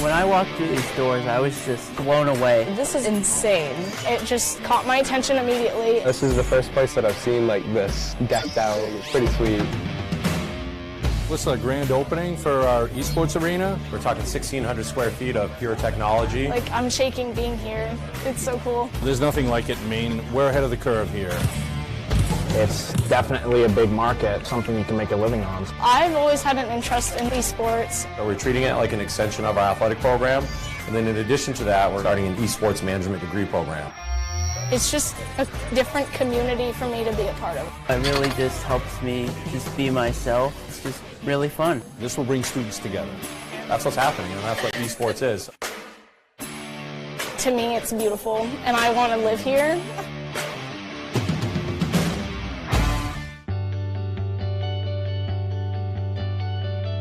When I walked through these doors, I was just blown away. This is insane. It just caught my attention immediately. This is the first place that I've seen like this decked out. It's pretty sweet. This is a grand opening for our esports arena. We're talking 1,600 square feet of pure technology. Like, I'm shaking being here. It's so cool. There's nothing like it in Maine. We're ahead of the curve here. It's definitely a big market, something you can make a living on. I've always had an interest in esports. So we're treating it like an extension of our athletic program. And then in addition to that, we're starting an esports management degree program. It's just a different community for me to be a part of. It really just helps me just be myself. It's just really fun. This will bring students together. That's what's happening, and that's what esports is. To me, it's beautiful, and I want to live here.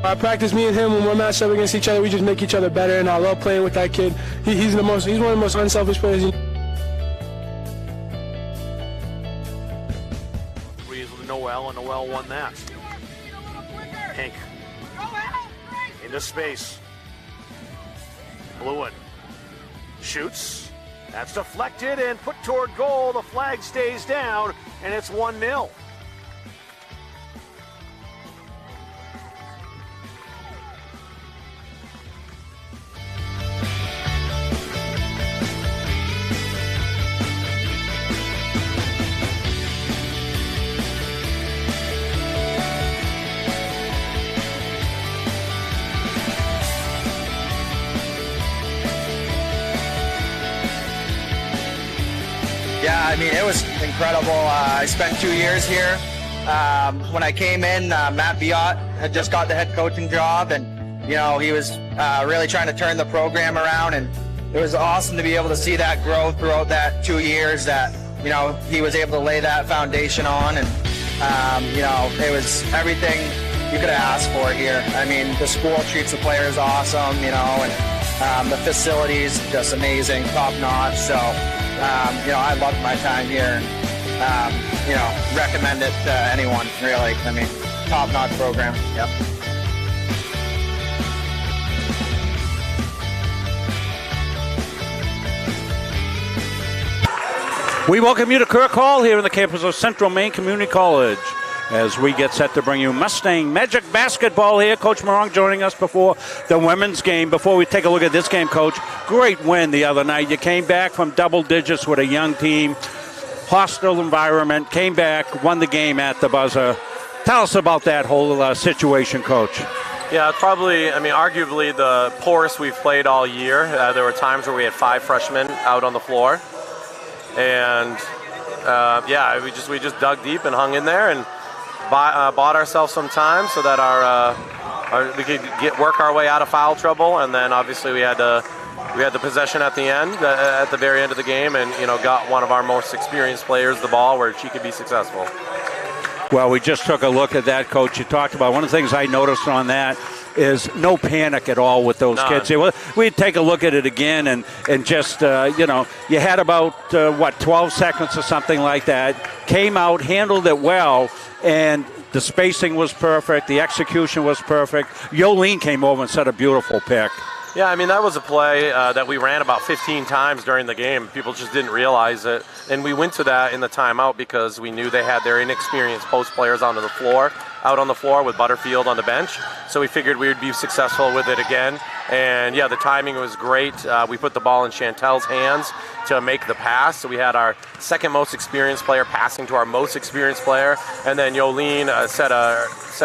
I practice, me and him, when we're matched up against each other, we just make each other better, and I love playing with that kid. He's one of the most unselfish players. Breeze with Noel, and Noel won that. Hank into space. Lewin shoots. That's deflected and put toward goal. The flag stays down, and it's 1-0. Yeah, I mean, it was incredible. I spent 2 years here. When I came in, Matt Biot had just got the head coaching job, and, you know, he was really trying to turn the program around, and it was awesome to be able to see that growth throughout that 2 years that, you know, he was able to lay that foundation on, and, you know, it was everything you could have asked for here. I mean, the school treats the players awesome, you know, and the facilities just amazing, top notch. So, you know, I loved my time here, and, you know, recommend it to anyone, really. I mean, top notch program. Yep. We welcome you to Kirk Hall here in the campus of Central Maine Community College as we get set to bring you Mustang Magic Basketball here. Coach Morong joining us before the women's game. Before we take a look at this game, Coach, great win the other night. You came back from double digits with a young team, hostile environment, came back, won the game at the buzzer. Tell us about that whole situation, Coach. Yeah, probably, I mean, arguably the poorest we've played all year. There were times where we had 5 freshmen out on the floor. And, yeah, we just dug deep and hung in there and bought ourselves some time so that we could work our way out of foul trouble. And then obviously we had the possession at the end, at the very end of the game, and, you know, got one of our most experienced players the ball where she could be successful. Well, we just took a look at that, Coach. You talked about one of the things I noticed on that is no panic at all with those kids. We'd take a look at it again and just, you know, you had about, 12 seconds or something like that. Came out, handled it well, and the spacing was perfect. The execution was perfect. Yolene came over and set a beautiful pick. Yeah, I mean, that was a play that we ran about 15 times during the game. People just didn't realize it. And we went to that in the timeout because we knew they had their inexperienced post players out on the floor with Butterfield on the bench. So we figured we would be successful with it again. And, yeah, the timing was great. We put the ball in Chantel's hands to make the pass. So we had our second most experienced player passing to our most experienced player. And then Yolene set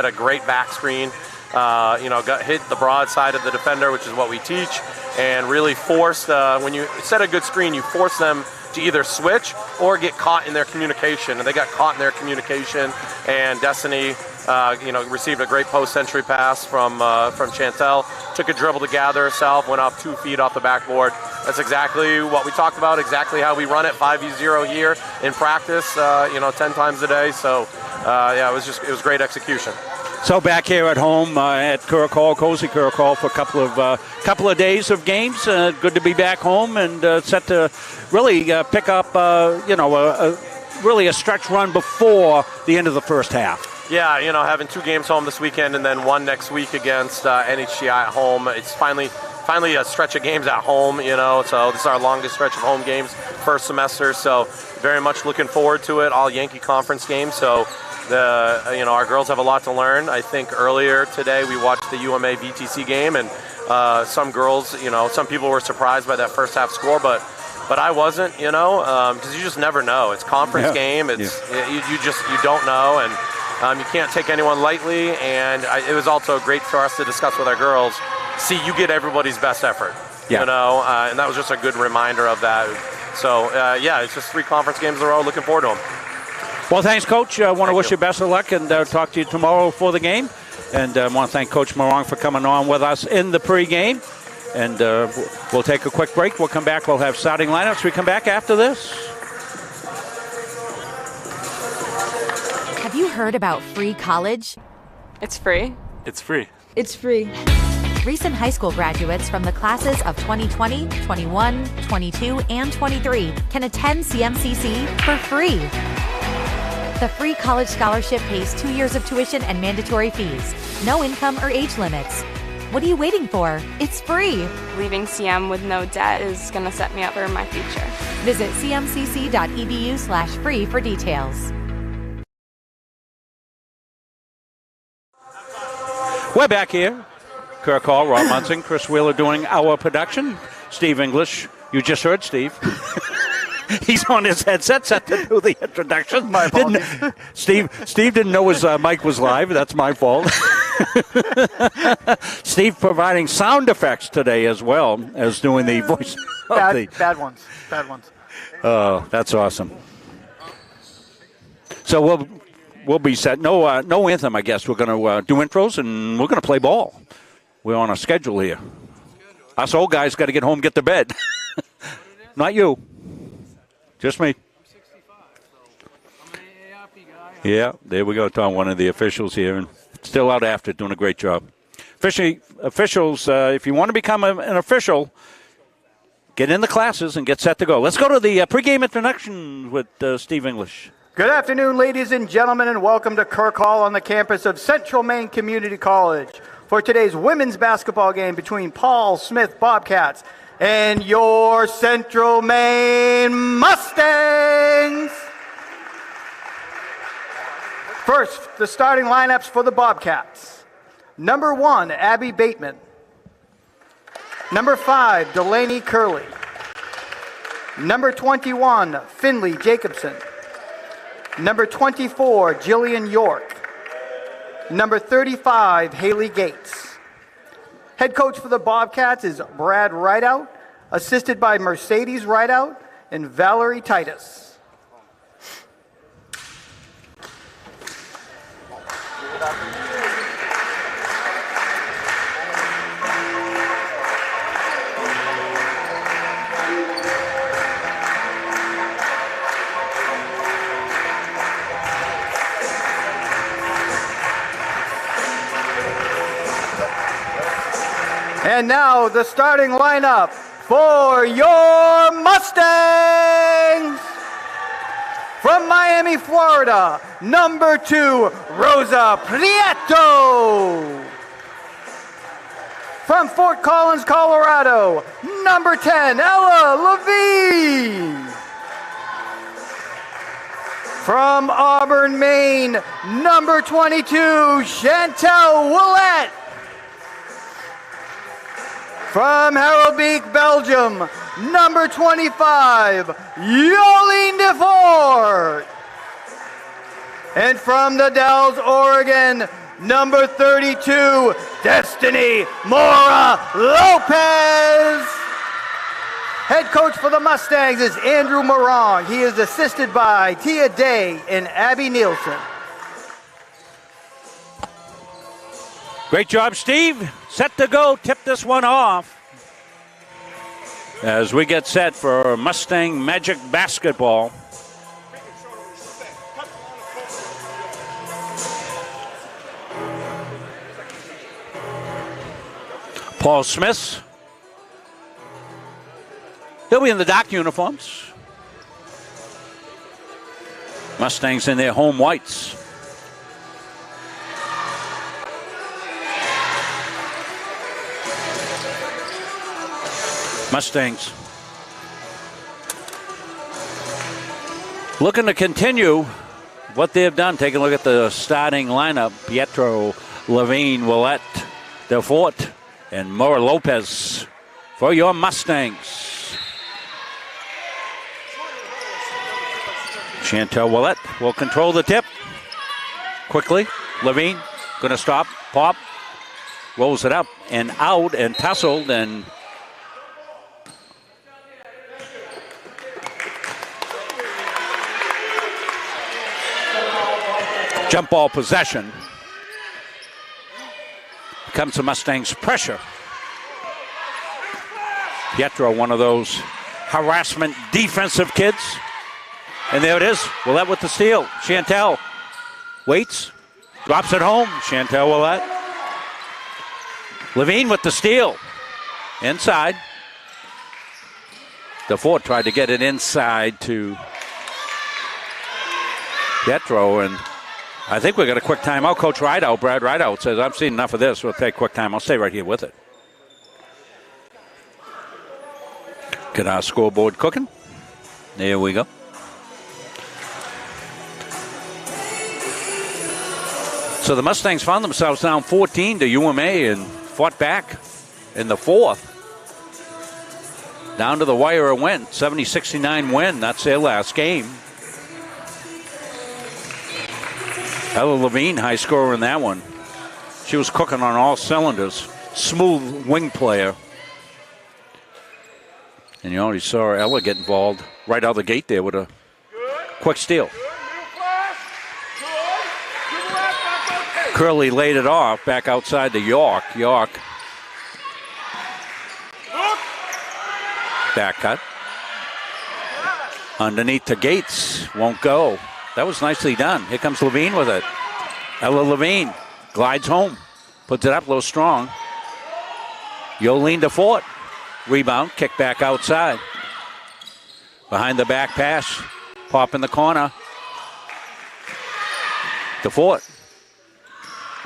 a great back screen. You know, hit the broad side of the defender, which is what we teach, and really forced, when you set a good screen, you force them to either switch or get caught in their communication. And they got caught in their communication, and Destiny, you know, received a great post-entry pass from Chantel, took a dribble to gather herself, went up 2 feet off the backboard. That's exactly what we talked about, exactly how we run it 5v0 here in practice, you know, 10 times a day. So, yeah, it was great execution. So back here at home at Kirk Hall, cozy Kirk Hall, for a couple of days of games. Good to be back home and set to really pick up, you know, really a stretch run before the end of the first half. Yeah, you know, having 2 games home this weekend and then 1 next week against NHGI at home. It's finally finally a stretch of games at home, so this is our longest stretch of home games first semester, so very much looking forward to it, all Yankee Conference games, so our girls have a lot to learn. I think earlier today we watched the UMA VTC game, and some girls, some people were surprised by that first half score, but I wasn't, because you just never know. It's conference game. It's you don't know, and you can't take anyone lightly. And it was also great for us to discuss with our girls. See, you get everybody's best effort, and that was just a good reminder of that. So it's just 3 conference games in a row. Looking forward to them. Well, thanks, Coach. I want to wish you best of luck and talk to you tomorrow for the game. And I want to thank Coach Morong for coming on with us in the pregame. And we'll take a quick break. We'll come back. We'll have starting lineups. We come back after this. Have you heard about free college? It's free. It's free. It's free. Recent high school graduates from the classes of 2020, 21, 22, and 23 can attend CMCC for free. The free college scholarship pays 2 years of tuition and mandatory fees. No income or age limits. What are you waiting for? It's free. Leaving CM with no debt is going to set me up for my future. Visit cmcc.edu/free for details. We're back here. Kirk Hall, Rob Munson, Chris Wheeler doing our production. Steve English. You just heard Steve. He's on his headset set to do the introduction. My apologies. Steve didn't know his mic was live. That's my fault. Steve providing sound effects today as well as doing the voice. Bad ones. Oh, that's awesome. So we'll be set. No anthem, I guess. We're going to do intros and we're going to play ball. We're on a schedule here. Us old guys got to get home, get to bed. Not you. Just me. Yeah, there we go, Tom, one of the officials here. And still out after, doing a great job. Officials, if you want to become an official, get in the classes and get set to go. Let's go to the pregame introduction with Steve English. Good afternoon, ladies and gentlemen, and welcome to Kirk Hall on the campus of Central Maine Community College for today's women's basketball game between Paul Smith Bobcats and your Central Maine Mustangs. First, the starting lineups for the Bobcats. Number 1, Abby Bateman. Number 5, Delaney Curley. Number 21, Finley Jacobson. Number 24, Jillian York. Number 35, Haley Gates. Head coach for the Bobcats is Brad Rideout, assisted by Mercedes Rideout and Valerie Titus. And now the starting lineup for your Mustangs. From Miami, Florida, number 2, Rosa Prieto. From Fort Collins, Colorado, number 10, Ella Levine. From Auburn, Maine, number 22, Chantel Willette. From Harelbeek, Belgium, number 25, Jolene DeFort. And from the Dalles, Oregon, number 32, Destiny Mora Lopez. Head coach for the Mustangs is Andrew Morong. He is assisted by Tia Day and Abby Nielsen. Great job, Steve. Set to go. Tip this one off as we get set for Mustang Magic basketball. Paul Smith. He'll be in the dark uniforms. Mustangs in their home whites. Mustangs looking to continue what they've done. Take a look at the starting lineup. Pietro, Levine, Willett, Delfort, and Mora Lopez for your Mustangs. Chantel Willett will control the tip. Quickly, Levine going to stop, pop, rolls it up and out and tussled and jump ball possession. Comes the Mustangs pressure. Pietro, one of those harassment defensive kids. And there it is. Willett with the steal. Chantel waits, drops it home. Chantel Willett. Levine with the steal. Inside. Delfort tried to get it inside to Pietro, and I think we got a quick timeout. Coach Rideout, Brad Rideout, says, I've seen enough of this. We'll take a quick time. I'll stay right here with it. Get our scoreboard cooking. There we go. So the Mustangs found themselves down 14 to UMA and fought back in the fourth. Down to the wire a win. 70-69 win. That's their last game. Ella Levine, high scorer in that one. She was cooking on all cylinders. Smooth wing player. And you already saw Ella get involved right out of the gate there with a quick steal. Curley laid it off back outside to York. York. Back cut. Underneath to Gates. Won't go. That was nicely done. Here comes Levine with it. Ella Levine glides home. Puts it up a little strong. Yolene Delfort. Rebound. Kick back outside. Behind the back pass. Pop in the corner. Delfort.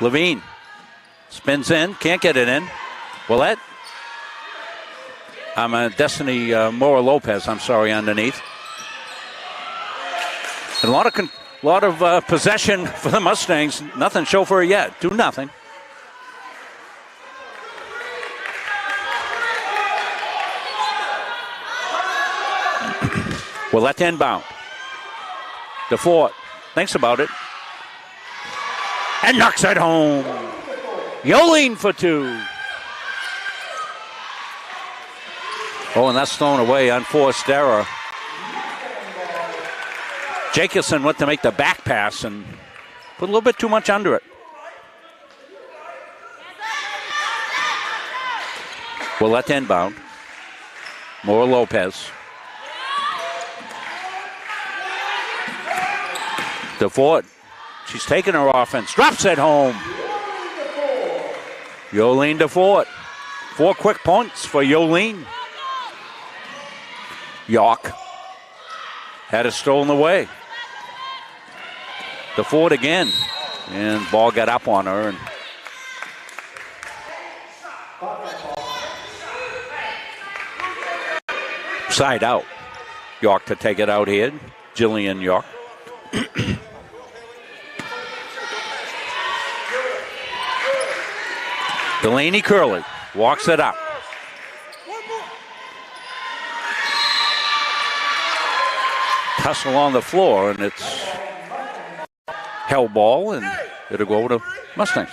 Levine. Spins in. Can't get it in. Willett. Destiny Mora Lopez, I'm sorry, underneath. And a lot of possession for the Mustangs. Nothing show for it yet. 2-0. Willett inbound. Delfort thinks about it. And knocks it home. Yolene for two. Oh, and that's thrown away. Unforced error. Jacobson went to make the back pass and put a little bit too much under it. Willett inbound. Mora Lopez. Delfort. She's taking her offense. Drops it home. Yolene Delfort. 4 quick points for Yolene. York had it stolen away. Delfort again. And ball got up on her. And side out. York to take it out here. Jillian York. Delaney Curley walks it up. Tussle on the floor, and it's hell ball, and it'll go over to Mustangs.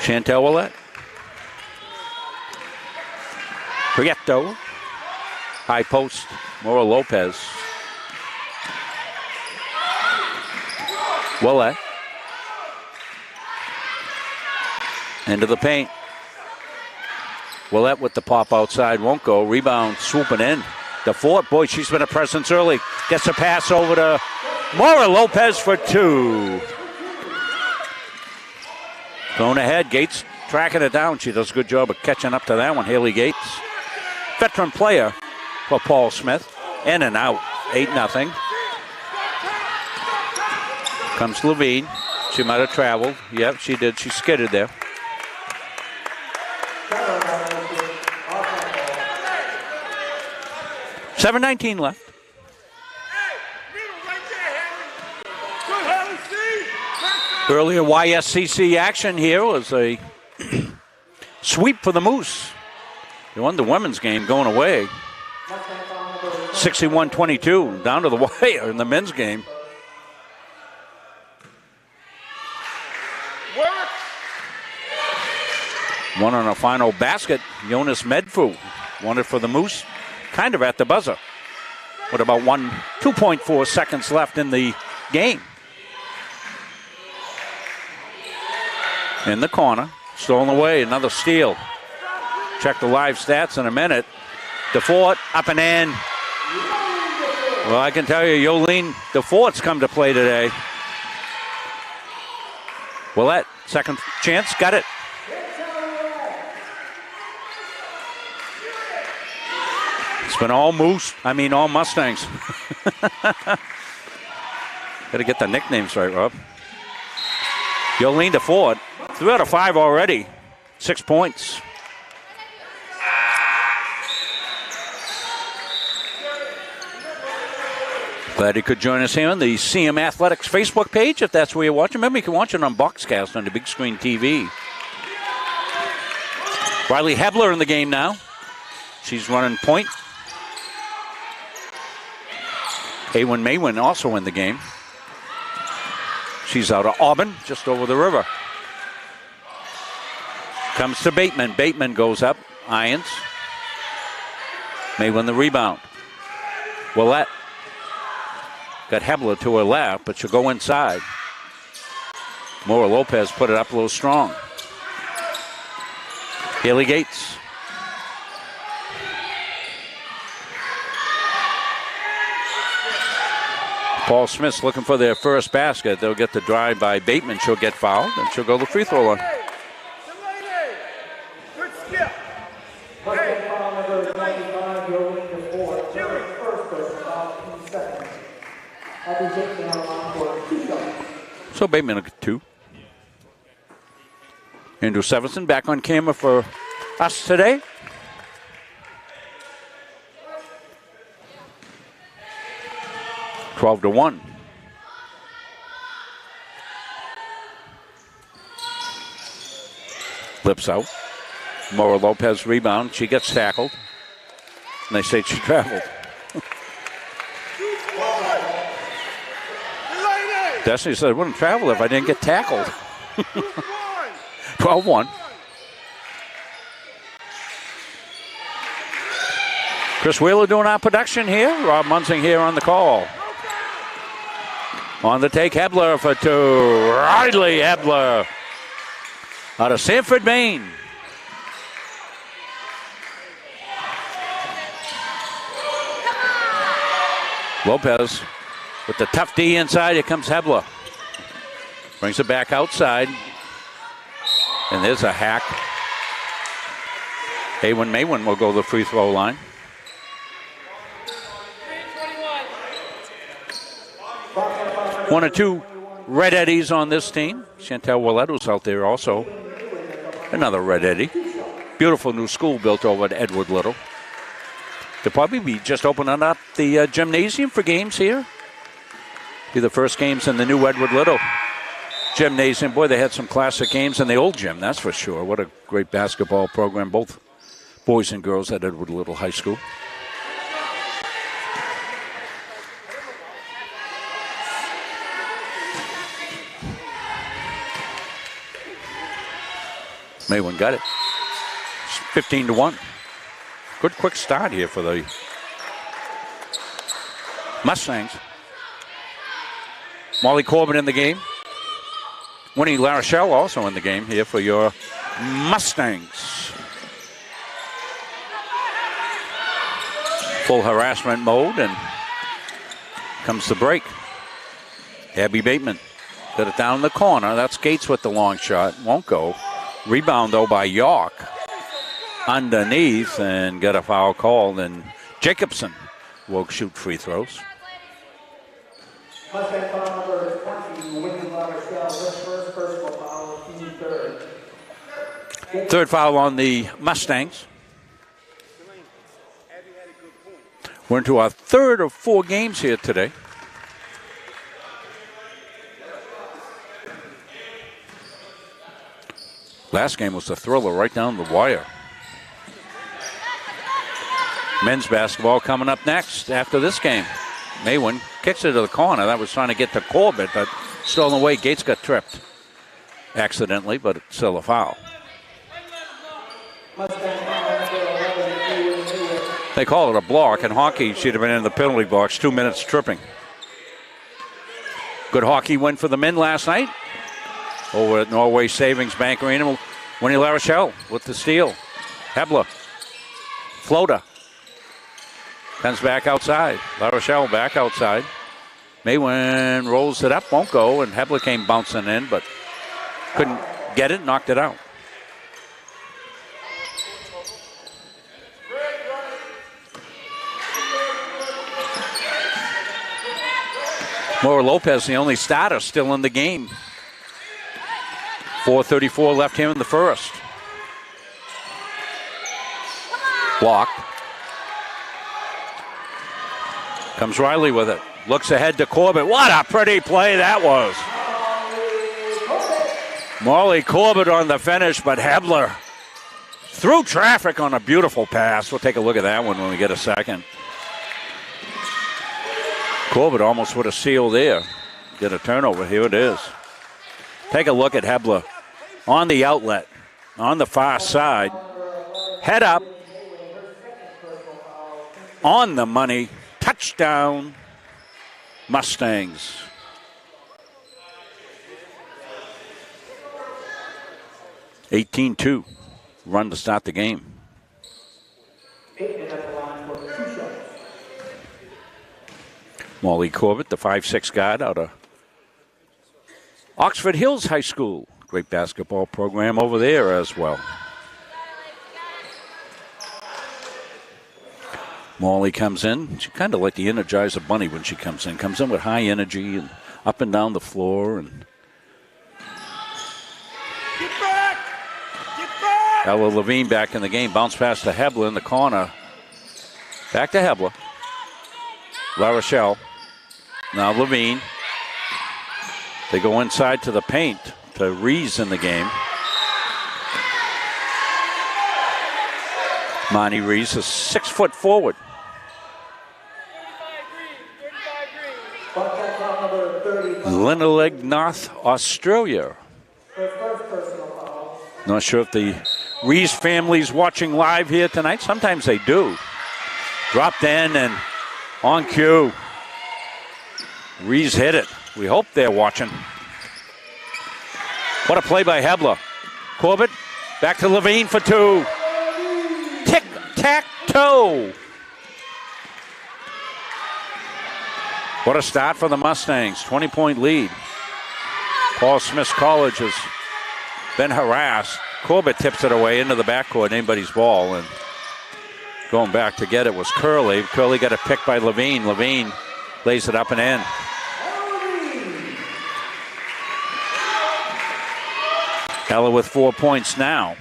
Chantel Willett. Prieto. High post. Mora Lopez. Willett. Into the paint. Willett with the pop outside. Won't go. Rebound swooping in. Delfort. Boy, she's been a presence early. Gets a pass over to Mora Lopez for two. Going ahead. Gates tracking it down. She does a good job of catching up to that one. Haley Gates. Veteran player for Paul Smith. In and out. 8-0. Comes Levine. She might have traveled. Yep, she did. She skidded there. 7:19 left. Earlier YSCC action here was a sweep for the Moose. They won the women's game going away. 61-22, down to the wire in the men's game. One on a final basket, Jonas Medfu won it for the Moose, kind of at the buzzer, with about 2.4 seconds left in the game. In the corner, stolen away, another steal. Check the live stats in a minute. DeFort up and in. Well, I can tell you, Yolene DeFort's come to play today. Willette, second chance, got it. It's been all Mustangs. Got to get the nicknames right, Rob. Yolene DeFort, 3 out of 5 already. 6 points. Glad you could join us here on the CM Athletics Facebook page, if that's where you're watching. Remember, you can watch it on Boxcast on the big screen TV. Riley Hebler in the game now. She's running point. Awen Maywin also in the game. She's out of Auburn, just over the river. Comes to Bateman. Bateman goes up. Irons. Maywin the rebound. Willette. Got Hebler to her left, but she'll go inside. Mora Lopez put it up a little strong. Haley Gates. Paul Smith's looking for their first basket. They'll get the drive by Bateman. She'll get fouled, and she'll go the free throw line. So Bateman will get 2. Andrew Severson back on camera for us today. Twelve to 1. Lips out. Mora Lopez rebound. She gets tackled. And they say she traveled. Destiny said, I wouldn't travel if I didn't get tackled. 12-1. Chris Wheeler doing our production here. Rob Munsing here on the call. On the take, Hebler for 2. Riley Hebler out of Sanford, Maine. Lopez with the tough D inside. Here comes Hebler. Brings it back outside. And there's a hack. Awen Maywin will go to the free throw line. One or two Red Eddies on this team. Chantel Willette was out there also. Another Red Eddie. Beautiful new school built over at Edward Little. They'll probably be just opening up the gymnasium for games here. Be the first games in the new Edward Little gymnasium. Boy, they had some classic games in the old gym, that's for sure. What a great basketball program, both boys and girls at Edward Little High School. Maywin got it. It's 15 to 1. Good quick start here for the Mustangs. Molly Corbin in the game. Winnie LaRochelle also in the game here for your Mustangs. Full harassment mode, and comes the break. Abby Bateman got it down the corner. That's Gates with the long shot. Won't go. Rebound, though, by York. Underneath, and get a foul called, and Jacobson will shoot free throws. Third foul on the Mustangs. We're into our third of 4 games here today. Last game was a thriller right down the wire. Men's basketball coming up next after this game. Maywin kicks it to the corner. That was trying to get to Corbett, but stolen away. Gates got tripped accidentally, but it's still a foul. They call it a block. In hockey, she'd have been in the penalty box. 2 minutes tripping. Good hockey win for the men last night over at Norway Savings Bank Arena. Winnie LaRochelle with the steal. Hebler. Floater. Comes back outside. LaRochelle back outside. Maywin rolls it up, won't go, and Hebler came bouncing in, but couldn't get it, knocked it out. Maura Lopez, the only starter still in the game. 4:34 left here in the first. Blocked. Comes Riley with it. Looks ahead to Corbett. What a pretty play that was. Molly Corbett on the finish, but Hebler through traffic on a beautiful pass. We'll take a look at that one when we get a second. Corbett almost with a seal there. Get a turnover. Here it is. Take a look at Hebler on the outlet, on the far side. Head up. On the money. Touchdown. Mustangs. (18-2) run to start the game. Molly Corbett, the 5'6" guard out of Oxford Hills High School. Great basketball program over there as well. Molly comes in. She kind of like the Energizer Bunny when she comes in. Comes in with high energy and up and down the floor. And Get back! Get back! Ella Levine back in the game. Bounce pass to Hebler in the corner. Back to Hebler. LaRochelle. Now Levine. They go inside to the paint to Rees in the game. Monty Rees is 6 foot forward. Linnaleg, North Australia. Not sure if the Rees family's watching live here tonight. Sometimes they do. Dropped in and on cue. Rees hit it. We hope they're watching. What a play by Hebler. Corbett back to Levine for 2. Tic-tac-toe. What a start for the Mustangs. 20-point lead. Paul Smith's College has been harassed. Corbett tips it away into the backcourt. Anybody's ball. And going back to get it was Curley. Curley got a pick by Levine. Levine lays it up and in. Ella with 4 points now.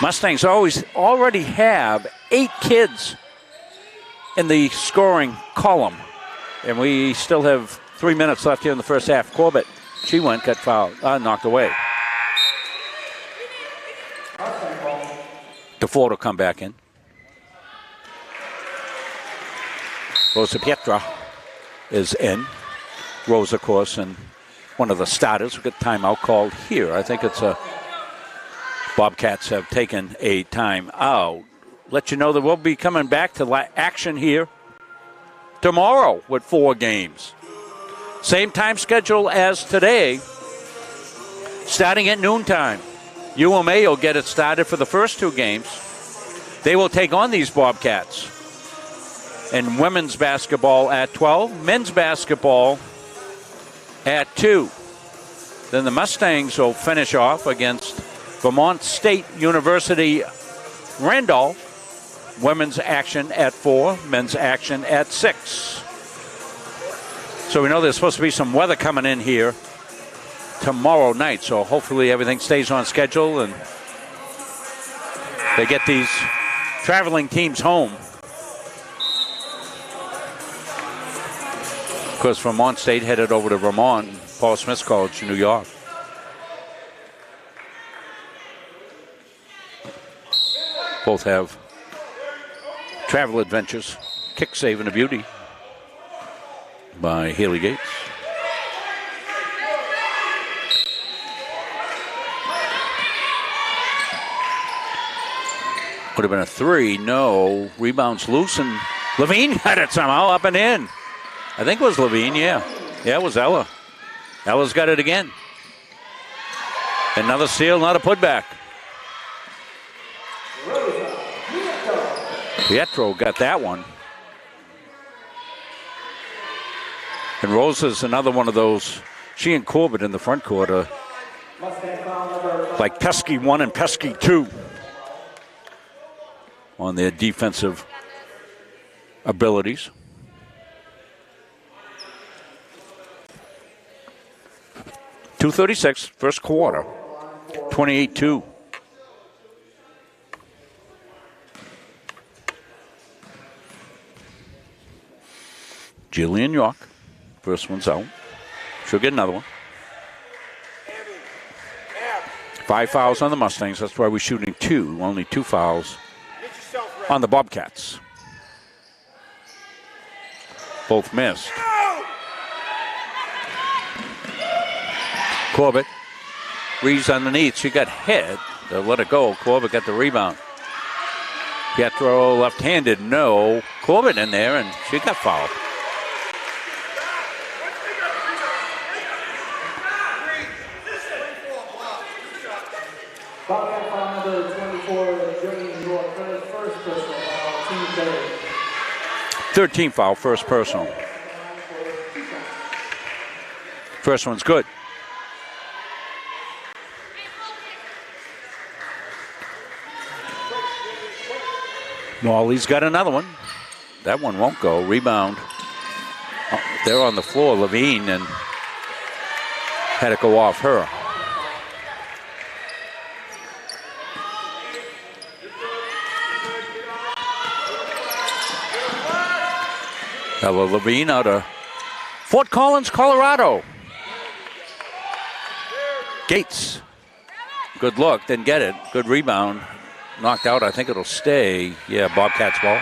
Mustangs already have 8 kids in the scoring column. And we still have 3 minutes left here in the first half. Corbett, she got fouled, knocked away. DeFord will come back in. Rosa Pietra is in. Rose, of course, and one of the starters. We've got timeout called here. I think it's a Bobcats have taken a timeout. Let you know that we'll be coming back to action here tomorrow with 4 games. Same time schedule as today, starting at noontime. UMA will get it started for the first 2 games. They will take on these Bobcats. And women's basketball at 12, men's basketball at 2. Then the Mustangs will finish off against Vermont State University Randolph. Women's action at 4, men's action at 6. So we know there's supposed to be some weather coming in here tomorrow night. So hopefully everything stays on schedule and They get these traveling teams home. Of course, Vermont State headed over to Vermont, Paul Smith's College in New York. Both have travel adventures. Kick save and a beauty by Haley Gates. Would have been a 3. No. Rebounds loose, and Levine got it somehow up and in. I think it was Levine, yeah. Yeah, it was Ella. Ella's got it again. Another steal, not a putback. Pietro got that one. And Rosa's another one of those. She and Corbett in the front court are like Pesky 1 and Pesky 2 on their defensive abilities. .236, first quarter, 28-2. Jillian York, first one's out. She'll get another one. 5 fouls on the Mustangs. That's why we're shooting 2. Only 2 fouls on the Bobcats. Both missed. Corbett. Reeves underneath. She got hit. They'll let it go. Corbett got the rebound. Pietro left-handed. No. Corbett in there, and she got fouled. Bobcat foul number 24, Jillian York, first personal foul, team third. 13th foul, first personal. First one's good. Molly's got another one. That one won't go. Rebound. Oh, they're on the floor, Levine, and had it go off her. Ella Levine out of Fort Collins, Colorado. Gates. Good look, didn't get it. Good rebound. Knocked out, I think it'll stay. Yeah, Bobcats ball.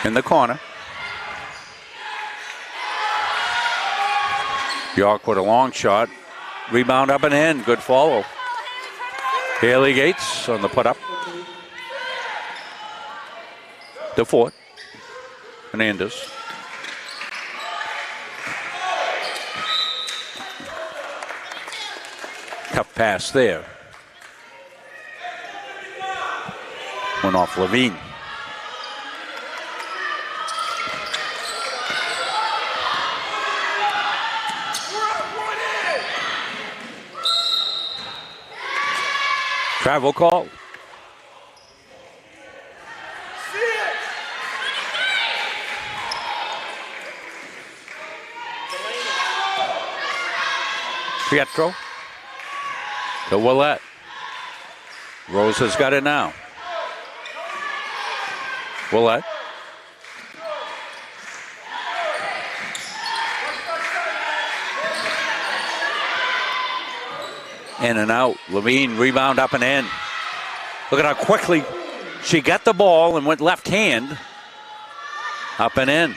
In the corner. York with a long shot. Rebound up and in. Good follow. Haley Gates on the put up. DeFort. Hernandez. Tough pass there. Went off Levine. Travel call. Pietro to Willette. Rose has got it now. Willette. In and out. Levine, rebound up and in. Look at how quickly she got the ball and went left hand. Up and in.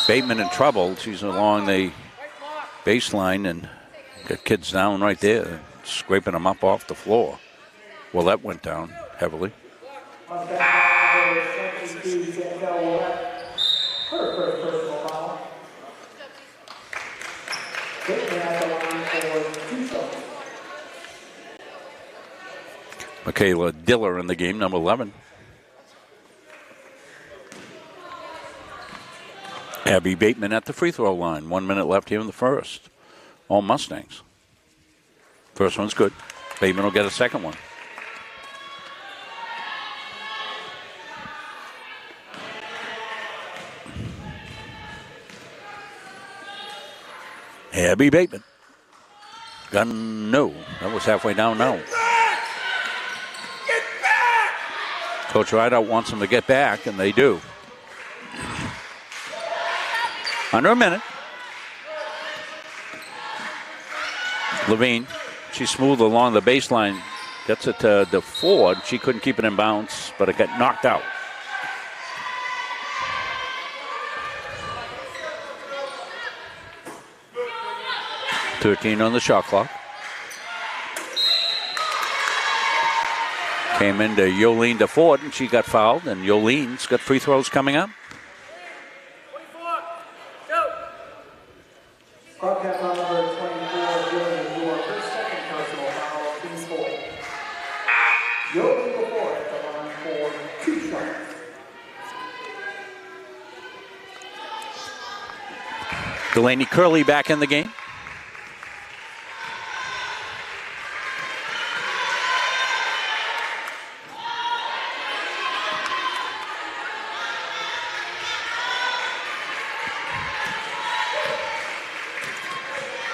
Bateman in trouble. She's along the baseline and got kids down right there, scraping them up off the floor. Well, that went down heavily. at the line for 2 shots. Michaela Diller in the game, number 11. Abby Bateman at the free throw line. 1 minute left here in the first. All Mustangs. First one's good. Bateman will get a second one. Abby Bateman. Gun, no. That was halfway down now. Coach Rideout wants them to get back, and they do. Under a minute. Levine, she's smooth along the baseline. Gets it to Ford. She couldn't keep it in bounds, but it got knocked out. .13 on the shot clock. Came into Yolene DeFord, and she got fouled, and Yolene's got free throws coming up. Bobcat foul number 24, Jillian Moore, her second personal foul, team 4. Jillian DeFord at the line for 2 shots. Delaney Curley back in the game.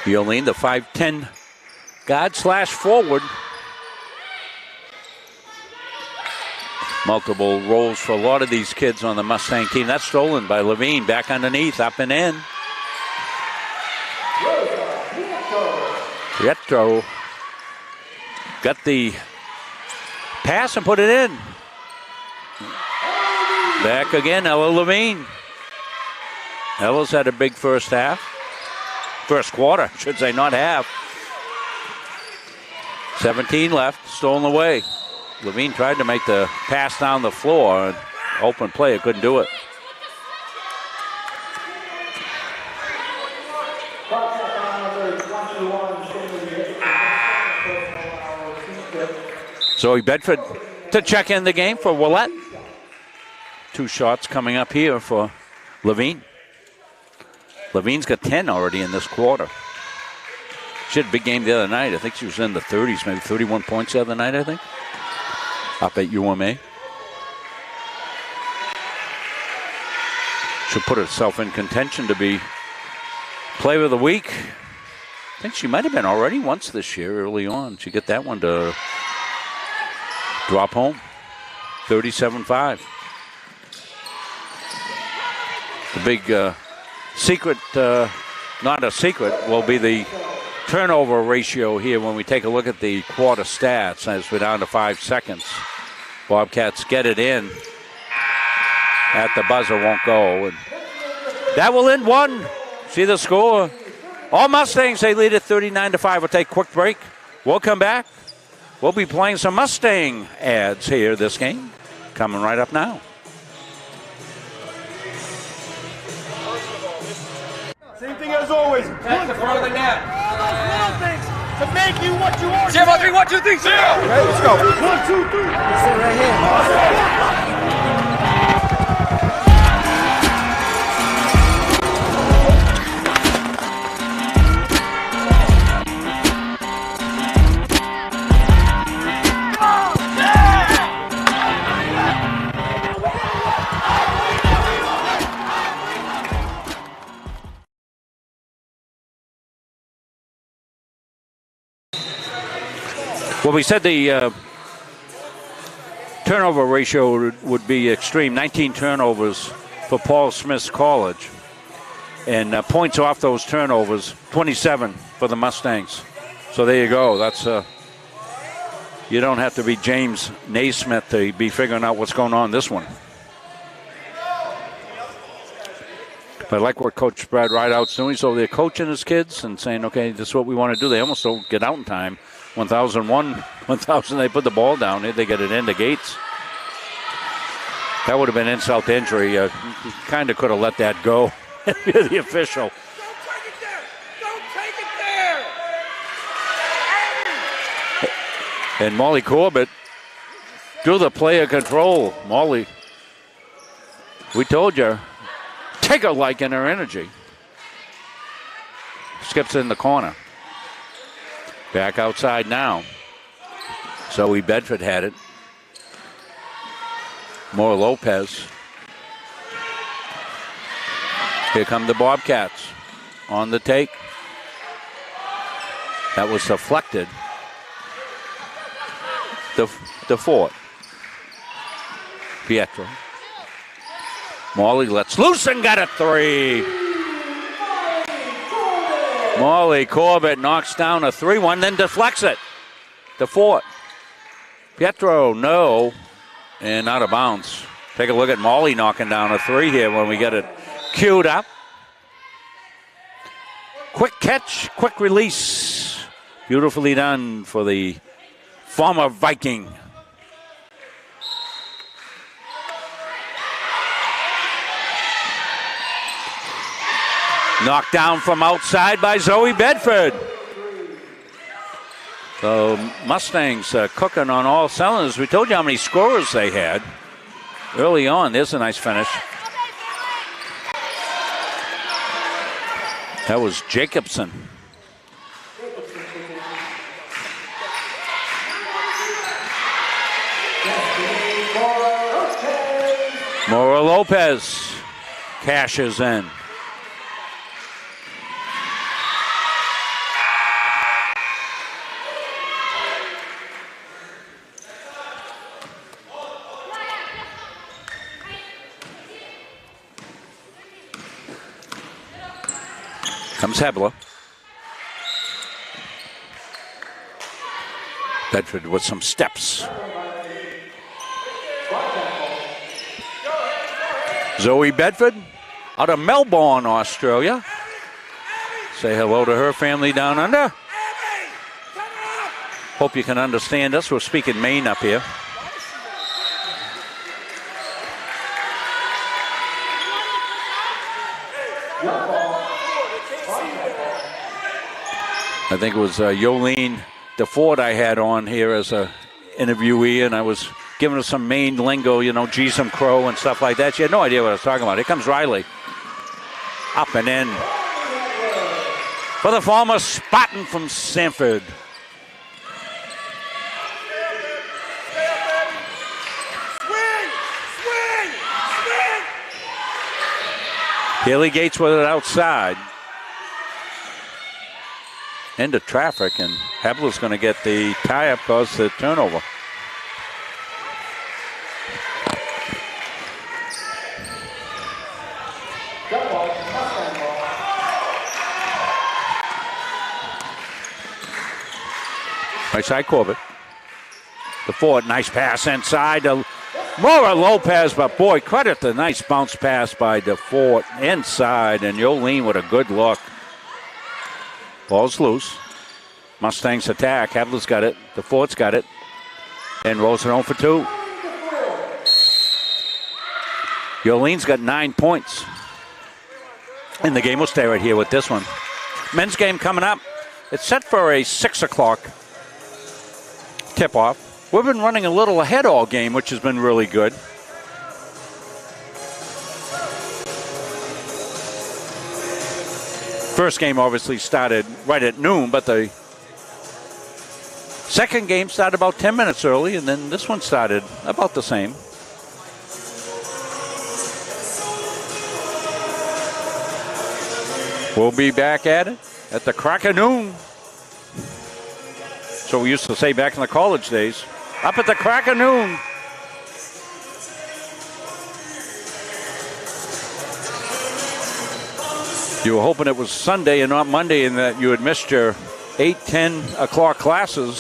Yolene, the 5'10" guard / forward. Multiple roles for a lot of these kids on the Mustang team. That's stolen by Levine. Back underneath, up and in. Retro got the pass and put it in. Back again, Ella Levine. Ella's had a big first half. First quarter, should say, not half. 17 left, stolen away. Levine tried to make the pass down the floor, and open player couldn't do it. Zoe Bedford to check in the game for Willette. 2 shots coming up here for Levine. Levine's got 10 already in this quarter. She had a big game the other night. I think she was in the 30s, maybe 31 points the other night, I think. Up at UMA. She'll put herself in contention to be Player of the Week. I think she might have been already once this year, early on. She got that one to drop home. 37-5. The big secret, not a secret, will be the turnover ratio here when we take a look at the quarter stats as we're down to 5 seconds. Bobcats get it in. At the buzzer won't go. And that will end one. See the score. All Mustangs, they lead at 39-5. We'll take a quick break. We'll come back. We'll be playing some Mustang ads here this game. Coming right up now. Same thing as always. Pass the front of the net. Little things to make you what you are. 0, 3, 1, 2, 3, 0. Okay, let's go. 1, 2, 3. That's it right here. Well, we said the turnover ratio would be extreme. 19 turnovers for Paul Smith's College. And points off those turnovers, 27 for the Mustangs. So there you go. That's you don't have to be James Naismith to be figuring out what's going on in this one. But I like what Coach Brad Rideout's doing. So they're coaching his kids and saying, okay, this is what we want to do. They almost don't get out in time. 1,000, they put the ball down. They get it into Gates. That would have been insult to injury. Kind of could have let that go. The official. Don't take it there. And Molly Corbett do the player control. Molly, we told you, take a like in her energy. Skips in the corner. Back outside now. Zoe Bedford had it. More Lopez. Here come the Bobcats on the take. That was deflected. The Fort. Pietro. Molly lets loose and got a three. Molly Corbett knocks down a 3-1, then deflects it. The Fort. Pietro, no. And out of bounds. Take a look at Molly knocking down a 3 here when we get it queued up. Quick catch, quick release. Beautifully done for the former Viking. Knocked down from outside by Zoe Bedford. So Mustangs cooking on all cylinders. We told you how many scorers they had early on. There's a nice finish. That was Jacobson. Mora Lopez cashes in. Comes Hebler. Bedford with some steps. Zoe Bedford out of Melbourne, Australia. Say hello to her family down under. Hope you can understand us. We're speaking Maine up here. I think it was Yolene DeFord I had on here as a interviewee, and I was giving her some Maine lingo, you know, geez, some crow and stuff like that. She had no idea what I was talking about. Here comes Riley. Up and in. For the former Spartan from Sanford. Haley Gates with it outside. Into traffic, and Hebler's going to get the tie-up cause the turnover. Right side Corbett. The Ford, nice pass inside to Mora Lopez, but boy, credit the nice bounce pass by DeFort inside, and Yolene with a good look. Ball's loose. Mustangs attack. Hebler's got it. DeFort's got it. And rolls it home for 2. Yolene's got 9 points. And the game will stay right here with this one. Men's game coming up. It's set for a 6 o'clock tip-off. We've been running a little ahead all game, which has been really good. First game obviously started right at noon, but the second game started about 10 minutes early, and then this one started about the same. We'll be back at it at the crack of noon. So we used to say back in the college days. Up at the crack of noon. You were hoping it was Sunday and not Monday, and that you had missed your 8, 10 o'clock classes.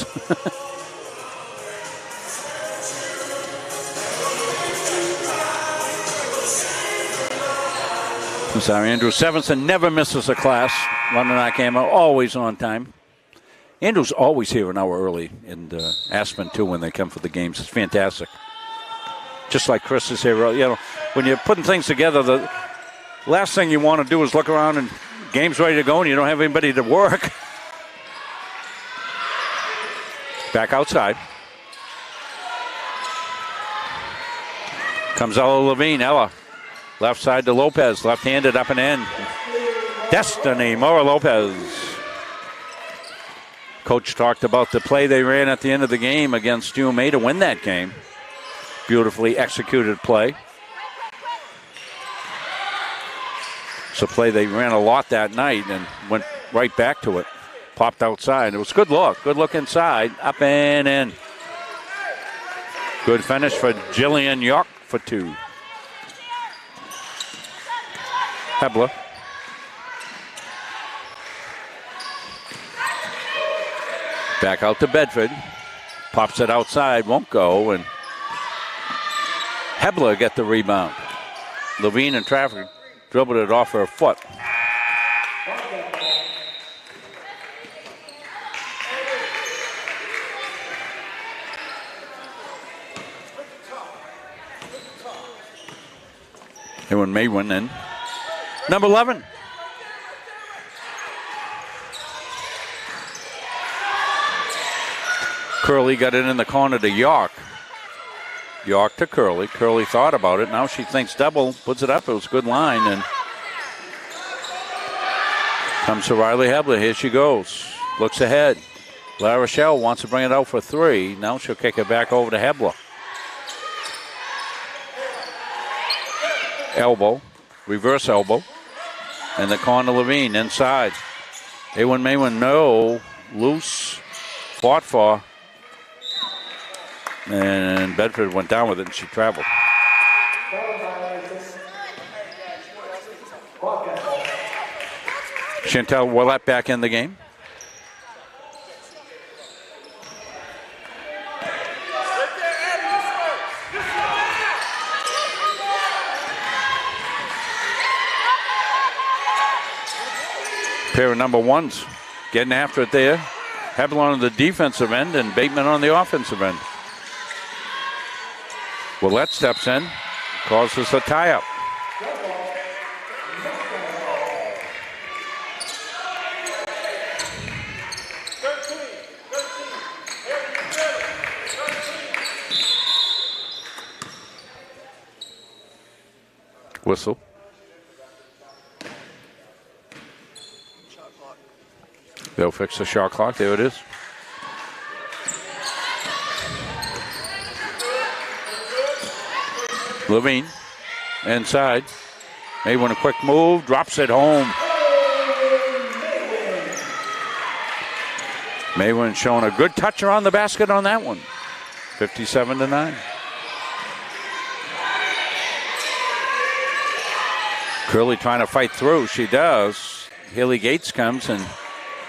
Sorry, Andrew Sevenson never misses a class. London I came out always on time. Andrew's always here an hour early, and Aspen too when they come for the games. It's fantastic. Just like Chris is here, you know, when you're putting things together, the last thing you want to do is look around and game's ready to go and you don't have anybody to work. Back outside. Comes Ella Levine. Ella, left side to Lopez. Left-handed up and in. Destiny Mora Lopez. Coach talked about the play they ran at the end of the game against UMA to win that game. Beautifully executed play. It's a play they ran a lot that night and went right back to it. Popped outside. It was good look. Good look inside. Up and in. Good finish for Jillian York for 2. Hebler. Back out to Bedford. Pops it outside. Won't go. And Hebler get the rebound. Levine and Trafford dribbled it off her foot. Ewan Maywin in. Number 11. Curley got it in the corner to York. York to Curley. Curley thought about it. Now she thinks double. Puts it up. It was a good line. And comes to Riley Hebler. Here she goes. Looks ahead. La Rochelle wants to bring it out for 3. Now she'll kick it back over to Hebler. Elbow. Reverse elbow. And the corner Levine inside. Ewan Maywin, no. Loose. Fought for. And Bedford went down with it and she traveled. Chantel Willett back in the game. Pair of number 1s getting after it there. Hebler on the defensive end and Bateman on the offensive end. Willett steps in, causes a tie-up. Whistle. They'll fix the shot clock. There it is. Levine inside. Maywin a quick move, drops it home. Maywin showing a good touch around the basket on that one. 57-9. Curley trying to fight through. She does. Haley Gates comes and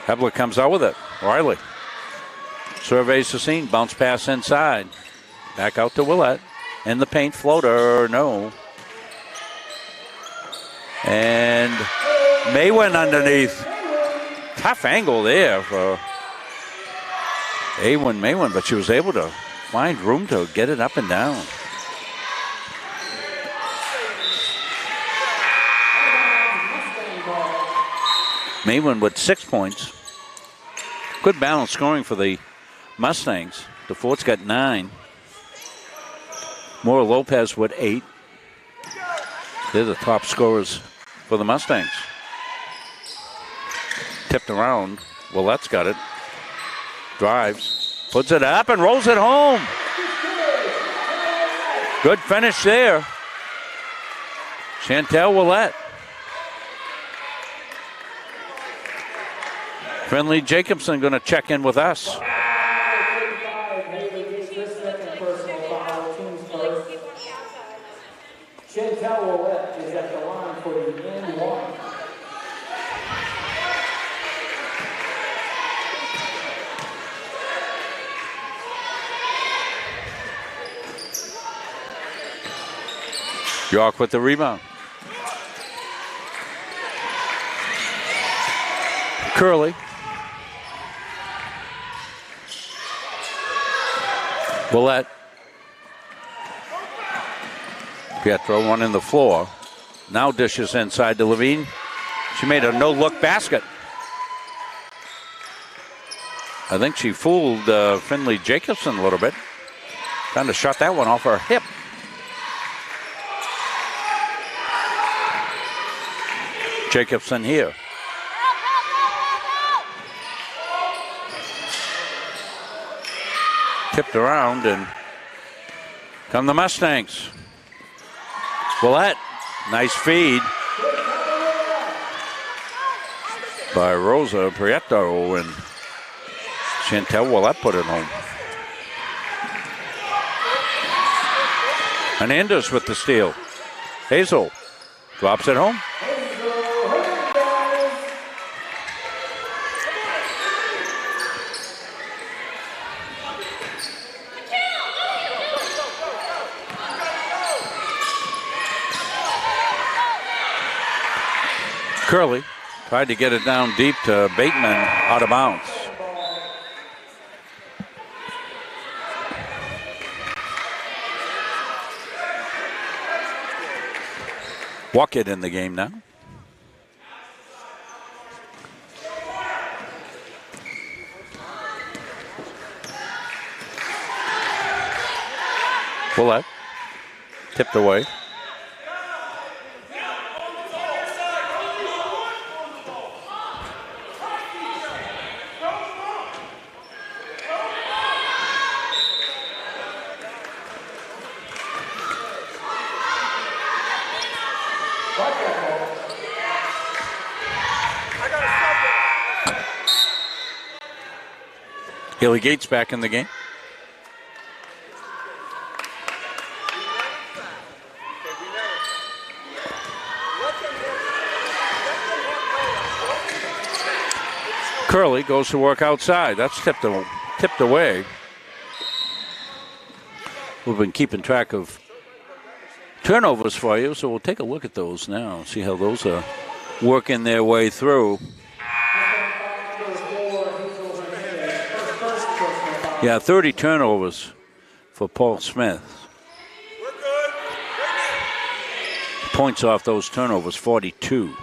Hebler comes out with it. Riley surveys the scene. Bounce pass inside. Back out to Willett. In the paint, floater, no. And Maywin underneath. Tough angle there for Ewan Maywin, but she was able to find room to get it up and down. Maywin with 6 points. Good balance scoring for the Mustangs. DeFort's got 9. Mora Lopez with 8. They're the top scorers for the Mustangs. Tipped around. Willett's got it. Drives. Puts it up and rolls it home. Good finish there. Chantel Willett. Finley Jacobson going to check in with us. Chantel Willett is at the line for the end one. York with the rebound. Curley. Willett. Pietro, one in the floor. Now dishes inside to Levine. She made a no-look basket. I think she fooled Finley Jacobson a little bit. Kind of shot that one off her hip. Jacobson here. Tipped around and come the Mustangs. Willett, nice feed by Rosa Prieto, and Chantel Willett put it home. Hernandez with the steal. Hazel drops it home. Curley tried to get it down deep to Bateman, out of bounds. Walkett in the game now. Willett tipped away. Haley Gates back in the game. Curley goes to work outside. That's tipped away. We've been keeping track of turnovers for you, so we'll take a look at those now, see how those are working their way through. Yeah, 30 turnovers for Paul Smith. Points off those turnovers, 42.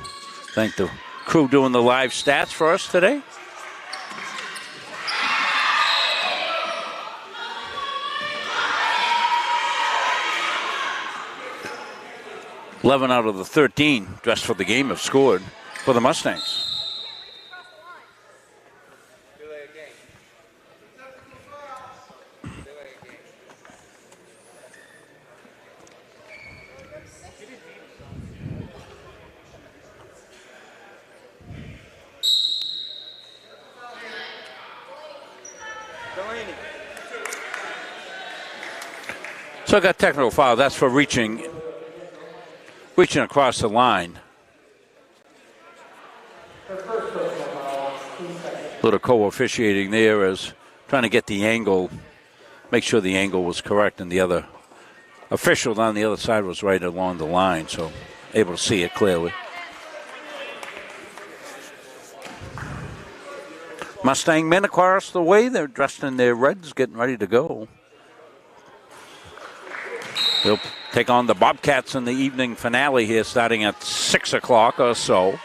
Thank the crew doing the live stats for us today. $11 out of the 13 dressed for the game have scored for the Mustangs. So I got technical foul. That's for reaching across the line. A little co-officiating there as trying to get the angle, make sure the angle was correct, and the other official on the other side was right along the line, so able to see it clearly. Mustang men across the way. They're dressed in their reds, getting ready to go. They'll take on the Bobcats in the evening finale here starting at 6 o'clock or so.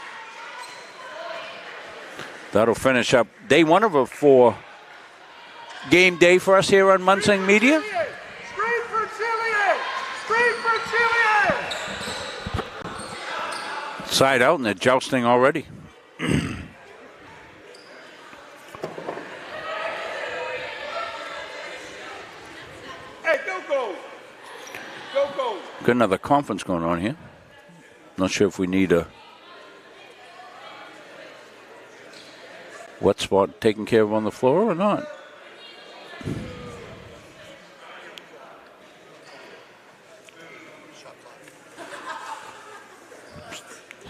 That'll finish up day one of a 4-game day for us here on Munsing Media. Screen for Chilean! Screen for Chilean! Side out and they're jousting already. Hey, go! Got another conference going on here. Not sure if we need a wet spot taken care of on the floor or not.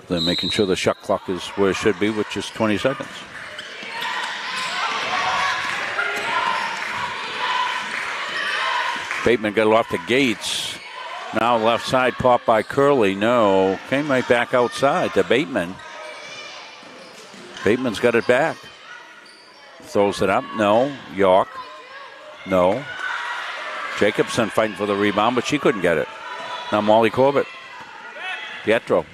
They're making sure the shot clock is where it should be, which is 20 seconds. Bateman got it off to Gates. Now left side pop by Curley. No. Came right back outside to Bateman. Bateman's got it back. Throws it up. No. York. No. Jacobson fighting for the rebound, but she couldn't get it. Now Molly Corbett. Pietro.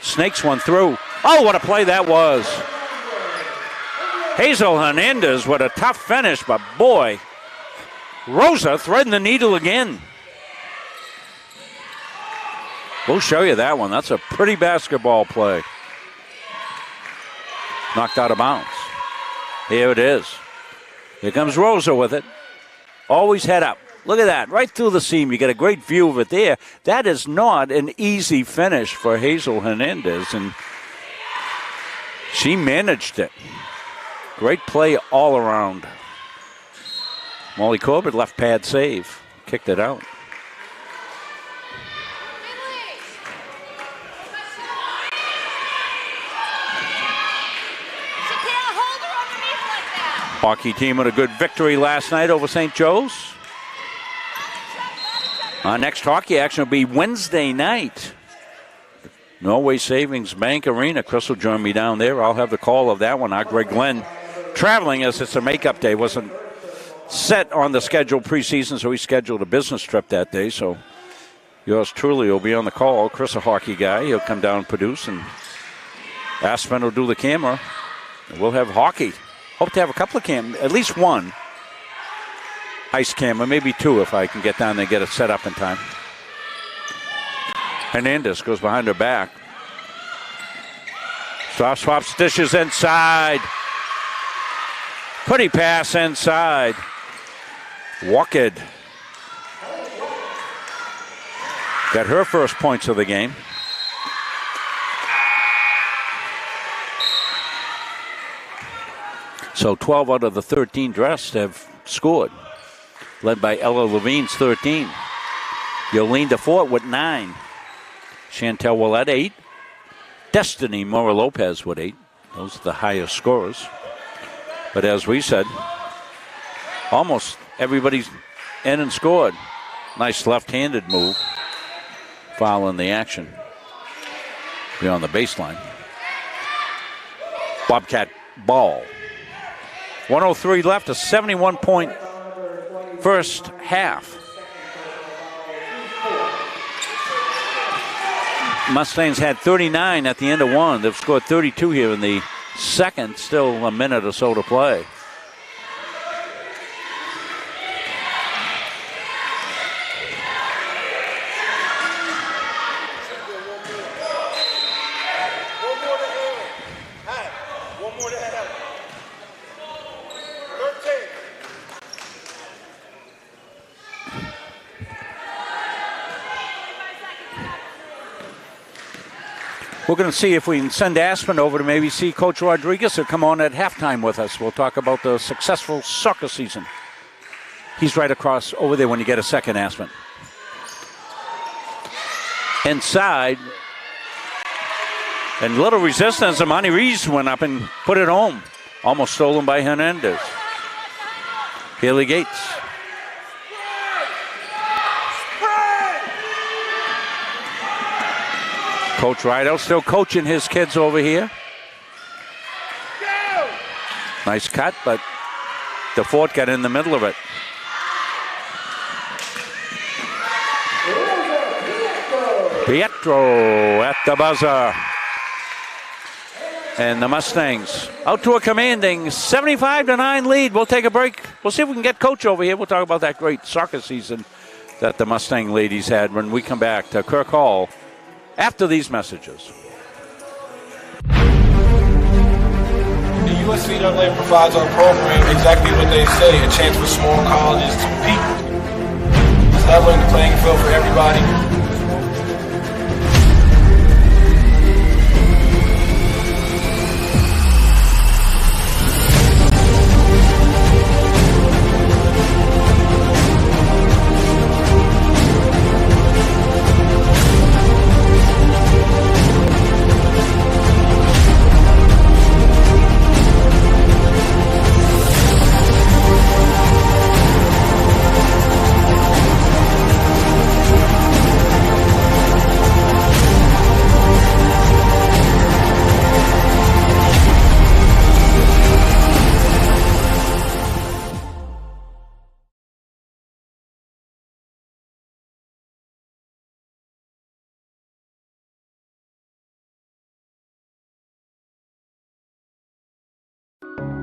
Snakes one through. Oh, what a play that was. Hazel Hernandez with a tough finish, but boy, Rosa threading the needle again. We'll show you that one. That's a pretty basketball play. Knocked out of bounds. Here it is. Here comes Rosa with it. Always head up. Look at that, right through the seam. You get a great view of it there. That is not an easy finish for Hazel Hernandez, and she managed it. Great play all around. Molly Corbett, left pad save. Kicked it out. Hockey team with a good victory last night over St. Joe's. Our next hockey action will be Wednesday night. Norway Savings Bank Arena. Chris will join me down there. I'll have the call of that one. Our Greg Glenn traveling as it's a makeup day. Wasn't set on the schedule preseason, so he scheduled a business trip that day. So yours truly will be on the call. Chris, a hockey guy. He'll come down and produce, and Aspen will do the camera. We'll have hockey. Hope to have a couple of at least one ice camera, maybe two if I can get down there and get it set up in time. Hernandez goes behind her back. Swaps, dishes inside. Pretty pass inside. Walked. Got her first points of the game. So 12 out of the 13 dressed have scored, led by Ella Levine's 13. Yolene DeFort with 9. Chantel Willett 8. Destiny Mora Lopez with 8. Those are the highest scorers. But as we said, almost everybody's in and scored. Nice left-handed move. Foul in the action. Beyond the baseline. Bobcat ball. 1:03 left, a 71-point first half. Mustangs had 39 at the end of one. They've scored 32 here in the second. Still a minute or so to play. We're going to see if we can send Aspen over to maybe see Coach Rodriguez or come on at halftime with us. We'll talk about the successful soccer season. He's right across over there when you get a second, Aspen. Inside. And little resistance. Amani Reeves went up and put it home. Almost stolen by Hernandez. Haley Gates. Coach Rideout still coaching his kids over here. Nice cut, but DeFort got in the middle of it. Pietro at the buzzer. And the Mustangs out to a commanding 75-9 lead. We'll take a break. We'll see if we can get Coach over here. We'll talk about that great soccer season that the Mustang ladies had when we come back to Kirk Hall after these messages. The USCAA provides our program exactly what they say, a chance for small colleges to compete. It's leveling the playing field for everybody.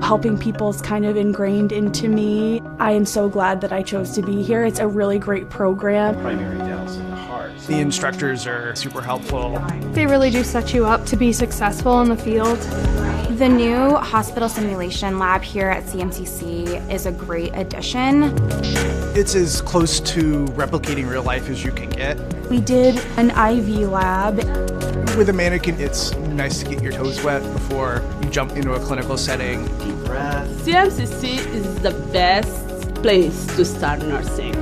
Helping people is kind of ingrained into me. I am so glad that I chose to be here. It's a really great program. Primary downs in the heart. The instructors are super helpful. They really do set you up to be successful in the field. The new hospital simulation lab here at CMCC is a great addition. It's as close to replicating real life as you can get. We did an IV lab. With a mannequin, it's nice to get your toes wet before you jump into a clinical setting. Deep breath. CMCC is the best place to start nursing.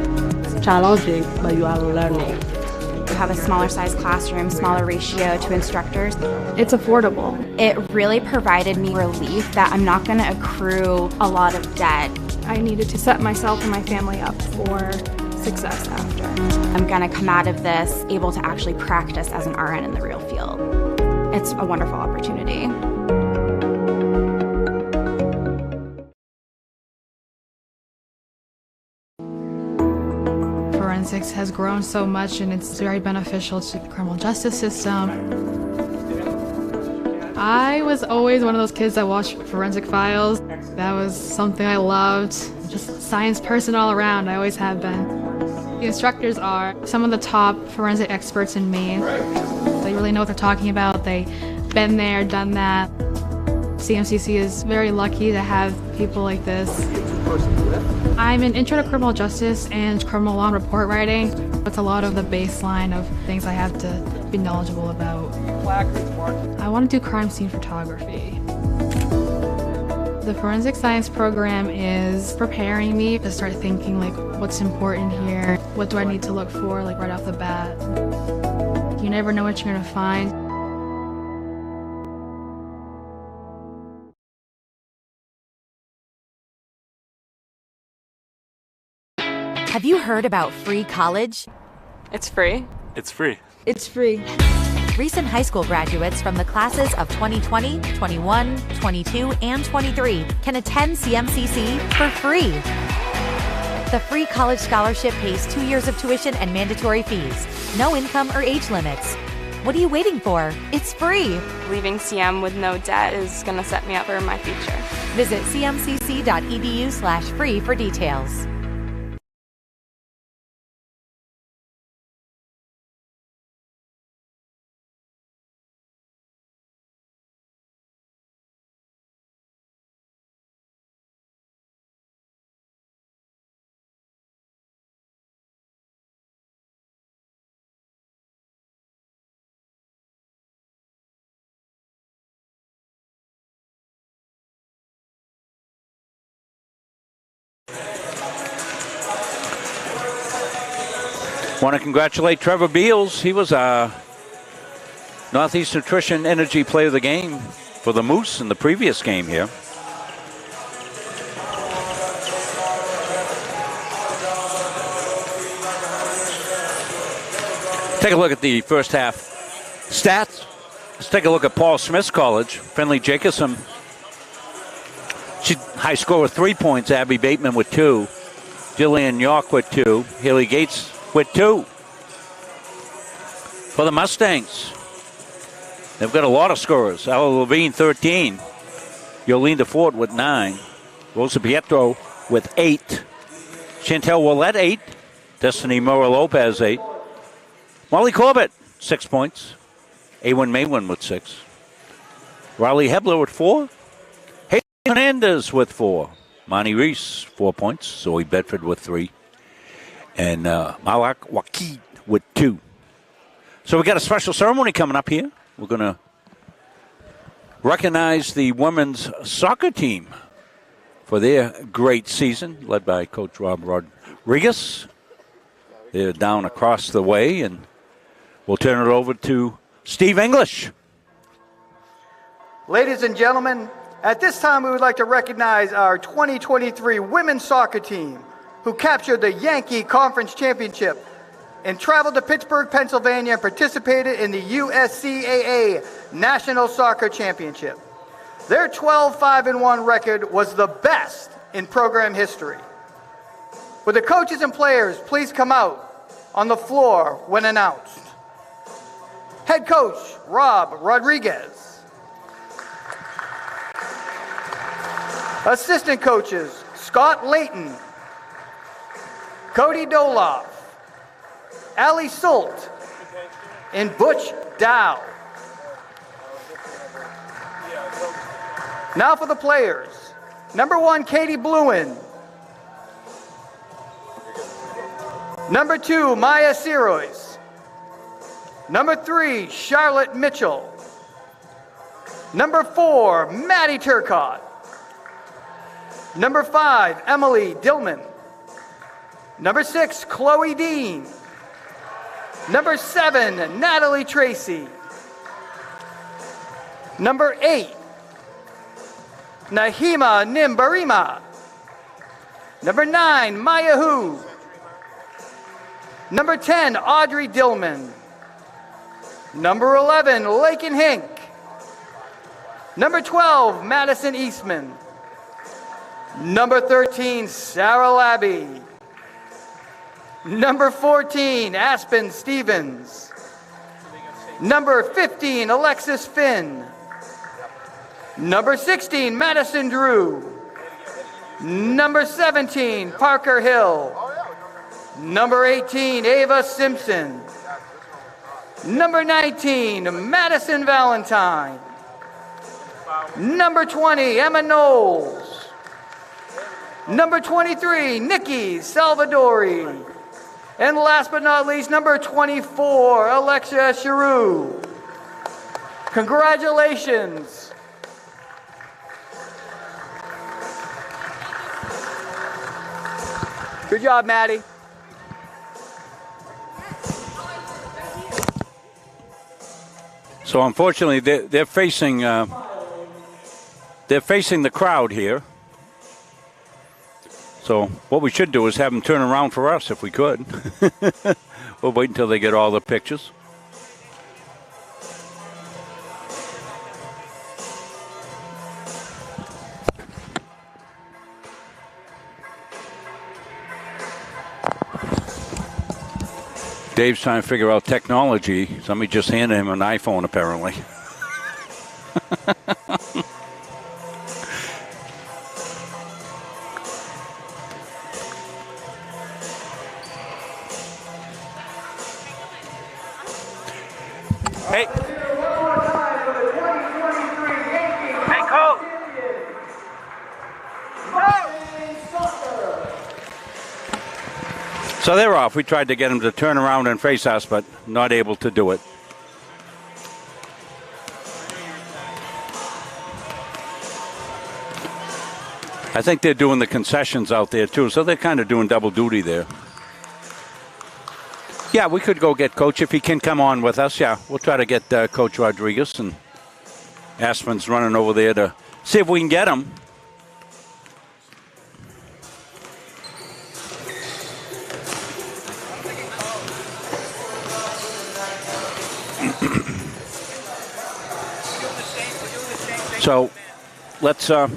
It's challenging, but you are learning. We have a smaller size classroom, smaller ratio to instructors. It's affordable. It really provided me relief that I'm not going to accrue a lot of debt. I needed to set myself and my family up for success after. I'm going to come out of this able to actually practice as an RN in the real field. It's a wonderful opportunity. Forensics has grown so much and it's very beneficial to the criminal justice system. I was always one of those kids that watched forensic files. That was something I loved. Just a science person all around, I always have been. The instructors are some of the top forensic experts in Maine. They really know what they're talking about. They've been there, done that. CMCC is very lucky to have people like this. I'm an intro to criminal justice and criminal law and report writing. It's a lot of the baseline of things I have to be knowledgeable about. I want to do crime scene photography. The forensic science program is preparing me to start thinking like what's important here, what do I need to look for like right off the bat. You never know what you're going to find. Have you heard about free college? It's free. It's free. It's free. Recent high school graduates from the classes of 2020, 21, 22, and 23 can attend CMCC for free. The free college scholarship pays 2 years of tuition and mandatory fees. No income or age limits. What are you waiting for? It's free. Leaving CM with no debt is going to set me up for my future. Visit cmcc.edu/free for details. Want to congratulate Trevor Beals. He was our Northeast Nutrition Energy Player of the Game for the Moose in the previous game here. Take a look at the first half stats. Let's take a look at Paul Smith's college. Finley Jacobson. She high score with 3 points. Abby Bateman with 2. Jillian York with 2. Haley Gates with 2. For the Mustangs, they've got a lot of scorers. Ella Levine, 13. Yolanda Ford with 9. Rosa Pietro with 8. Chantel Willett, 8. Destiny Mora Lopez, 8. Molly Corbett, 6 points. Awen Maywin with 6. Riley Hebler with 4. Haley Hernandez with 4. Monty Reese, 4 points. Zoe Bedford with 3. And Malak Wakid with 2. So we got a special ceremony coming up here. We're going to recognize the women's soccer team for their great season, led by Coach Rob Rodriguez. They're down across the way, and we'll turn it over to Steve English. Ladies and gentlemen, at this time we would like to recognize our 2023 women's soccer team, who captured the Yankee Conference Championship and traveled to Pittsburgh, Pennsylvania, and participated in the USCAA National Soccer Championship. Their 12-5-1 record was the best in program history. Would the coaches and players please come out on the floor when announced? Head coach, Rob Rodriguez. Assistant coaches, Scott Layton, Cody Doloff, Ali Sult, and Butch Dow. Now for the players. Number 1, Katie Bluen. Number 2, Maya Sirois. Number 3, Charlotte Mitchell. Number 4, Maddie Turcott. Number 5, Emily Dillman. Number 6, Chloe Dean. Number 7, Natalie Tracy. Number 8, Nahima Nimbarima. Number 9, Maya Hu. Number 10, Audrey Dillman. Number 11, Lakin Hink. Number 12, Madison Eastman. Number 13, Sarah Labby. Number 14, Aspen Stevens. Number 15, Alexis Finn. Number 16, Madison Drew. Number 17, Parker Hill. Number 18, Ava Simpson. Number 19, Madison Valentine. Number 20, Emma Knowles. Number 23, Nikki Salvadori. And last but not least, number 24, Alexia Cheroux. Congratulations. Good job, Maddie. So unfortunately, they're facing the crowd here. So what we should do is have them turn around for us if we could. We'll wait until they get all the pictures. Dave's trying to figure out technology. Somebody just handed him an iPhone, apparently. Hey. Hey, Cole. So they're off. We tried to get them to turn around and face us, but not able to do it. I think they're doing the concessions out there, too, so they're kind of doing double duty there. Yeah, we could go get Coach if he can come on with us. Yeah, we'll try to get Coach Rodriguez, and Aspen's running over there to see if we can get him. So let's go to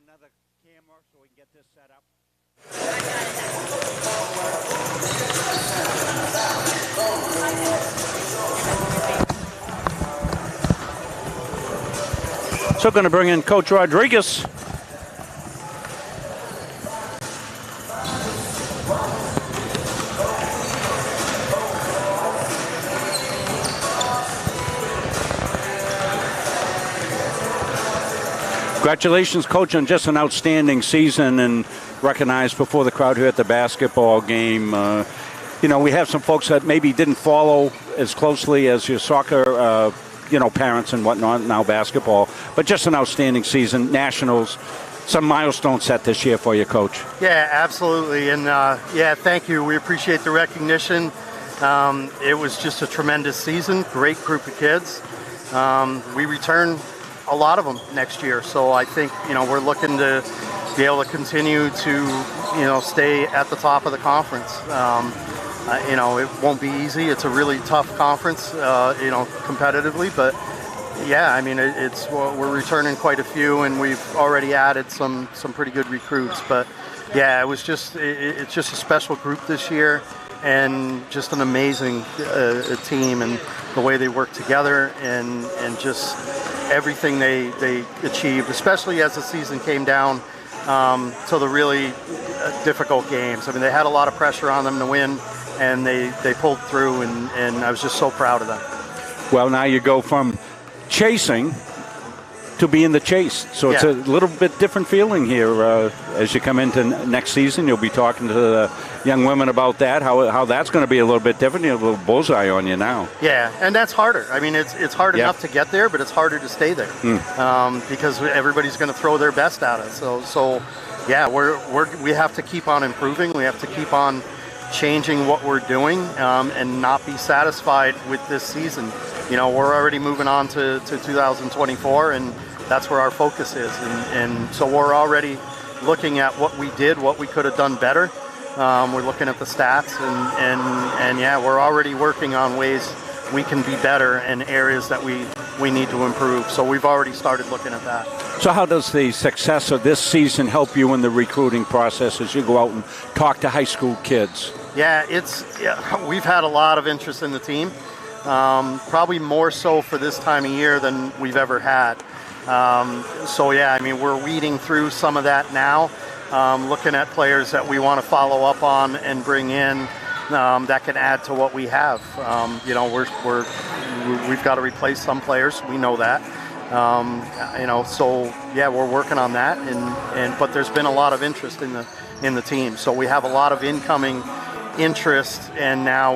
another camera so we can get this set up. So going to bring in Coach Rodriguez. Congratulations, Coach, on just an outstanding season and recognized before the crowd here at the basketball game. You know, we have some folks that maybe didn't follow as closely as your soccer, parents and whatnot, now basketball. But just an outstanding season. Nationals, some milestones set this year for you, Coach. Yeah, absolutely. And, thank you. We appreciate the recognition. It was just a tremendous season. Great group of kids. We return a lot of them next year. So I think, we're looking to be able to continue to, stay at the top of the conference. It won't be easy. It's a really tough conference, competitively, but yeah, I mean, we're returning quite a few, and we've already added some pretty good recruits. But yeah, it's just a special group this year, and just an amazing team, and the way they work together, and just everything they achieved, especially as the season came down to the really difficult games. I mean, they had a lot of pressure on them to win, and they pulled through, and I was just so proud of them. Well, now you go from chasing to being the chase. So it's a little bit different feeling here as you come into next season. You'll be talking to the young women about that, how that's going to be a little bit different. You have a little bullseye on you now. Yeah, and that's harder. I mean, it's hard enough to get there, but it's harder to stay there because everybody's going to throw their best at us. So yeah, we have to keep on improving. We have to keep on changing what we're doing and not be satisfied with this season. You know, we're already moving on to 2024, and that's where our focus is. And so we're already looking at what we did, what we could have done better. We're looking at the stats, and yeah, we're already working on ways we can be better and areas that we need to improve. So we've already started looking at that. So how does the success of this season help you in the recruiting process as you go out and talk to high school kids? Yeah, we've had a lot of interest in the team, probably more so for this time of year than we've ever had. So yeah, I mean, we're weeding through some of that now, looking at players that we want to follow up on and bring in that can add to what we have. You know, we've got to replace some players. We know that. You know, so yeah, we're working on that, but there's been a lot of interest in the team. So we have a lot of incoming interest, and now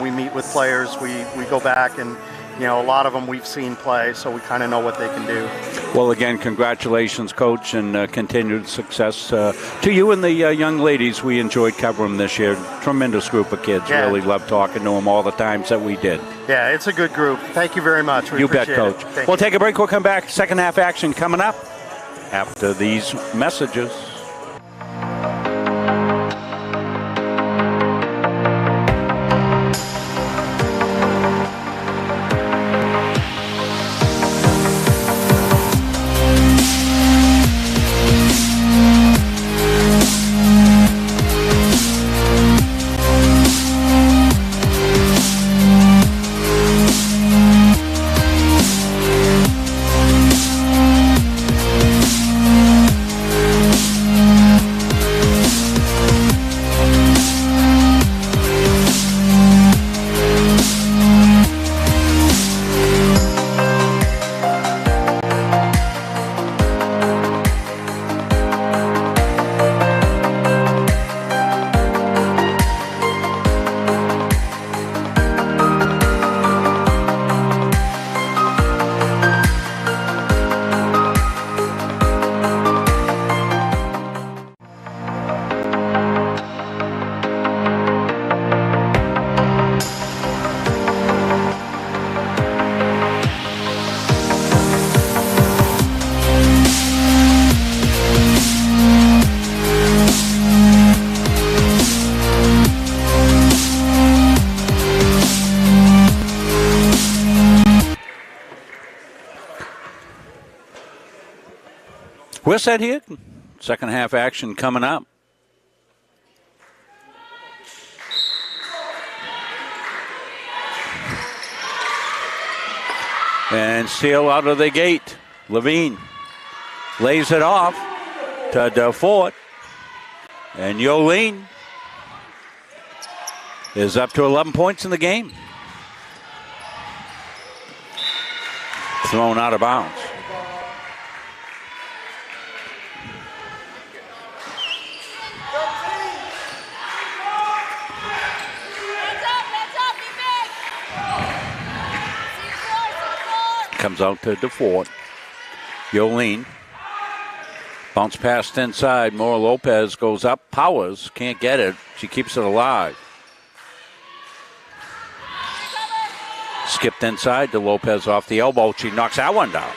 we meet with players. We go back, and a lot of them we've seen play, so we kind of know what they can do. Well, again, congratulations, Coach, and continued success to you and the young ladies we enjoyed covering this year. Tremendous group of kids. Yeah. Really loved talking to them all the times that we did. Yeah, it's a good group. Thank you very much. We You bet, appreciate Coach. it. We'll take a break. We'll come back. Second half action coming up after these messages. We're set here. Second half action coming up. And Steele out of the gate. Levine lays it off to DeFort. And Yolene is up to 11 points in the game. Thrown out of bounds. Comes out to DeFort. Yolene. Bounce pass inside. Mora Lopez goes up. Powers can't get it. She keeps it alive. Skipped inside to Lopez off the elbow. She knocks that one down.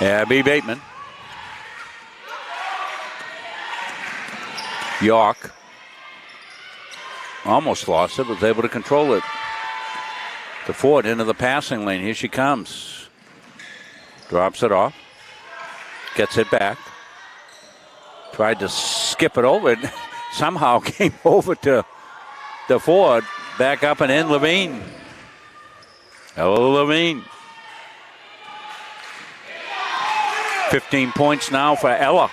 Abby Bateman. York. Almost lost it, was able to control it. DeFort into the passing lane. Here she comes. Drops it off. Gets it back. Tried to skip it over. It somehow came over to DeFort. Back up and in. Levine. Hello, Levine. 15 points now for Ella.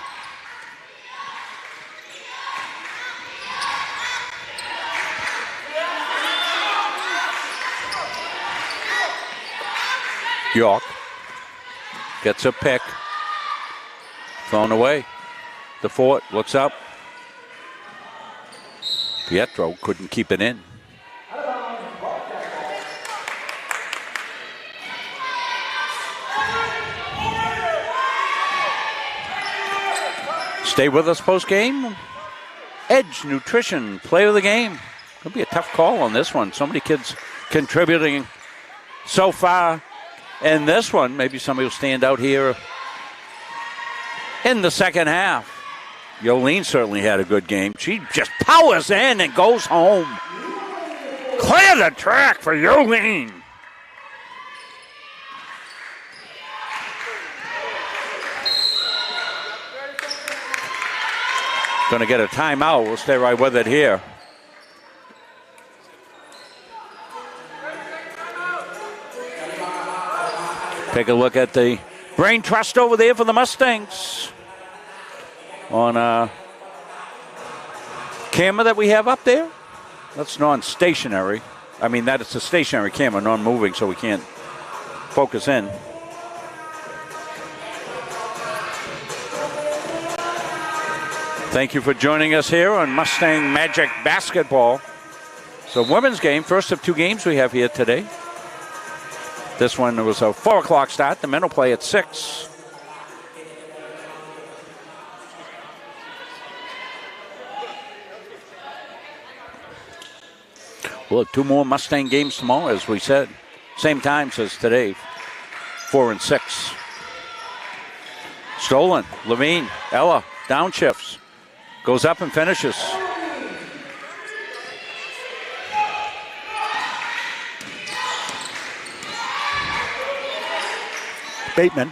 York gets a pick. Thrown away. The Fort looks up. Pietro couldn't keep it in. Stay with us post game. Edge Nutrition, player of the game. It'll be a tough call on this one. So many kids contributing so far in this one. Maybe somebody will stand out here in the second half. Yolene certainly had a good game. She just powers in and goes home. Clear the track for Yolene. Going to get a timeout. We'll stay right with it here. Take a look at the brain trust over there for the Mustangs. On a camera that we have up there. That's non-stationary. I mean, that is a stationary camera, non-moving, so we can't focus in. Thank you for joining us here on Mustang Magic Basketball. So women's game, first of two games we have here today. This one was a 4 o'clock start. The men will play at 6. We'll have 2 more Mustang games tomorrow, as we said. Same times as today, 4 and 6. Stolen, Levine, Ella, downshifts. Goes up and finishes. Bateman.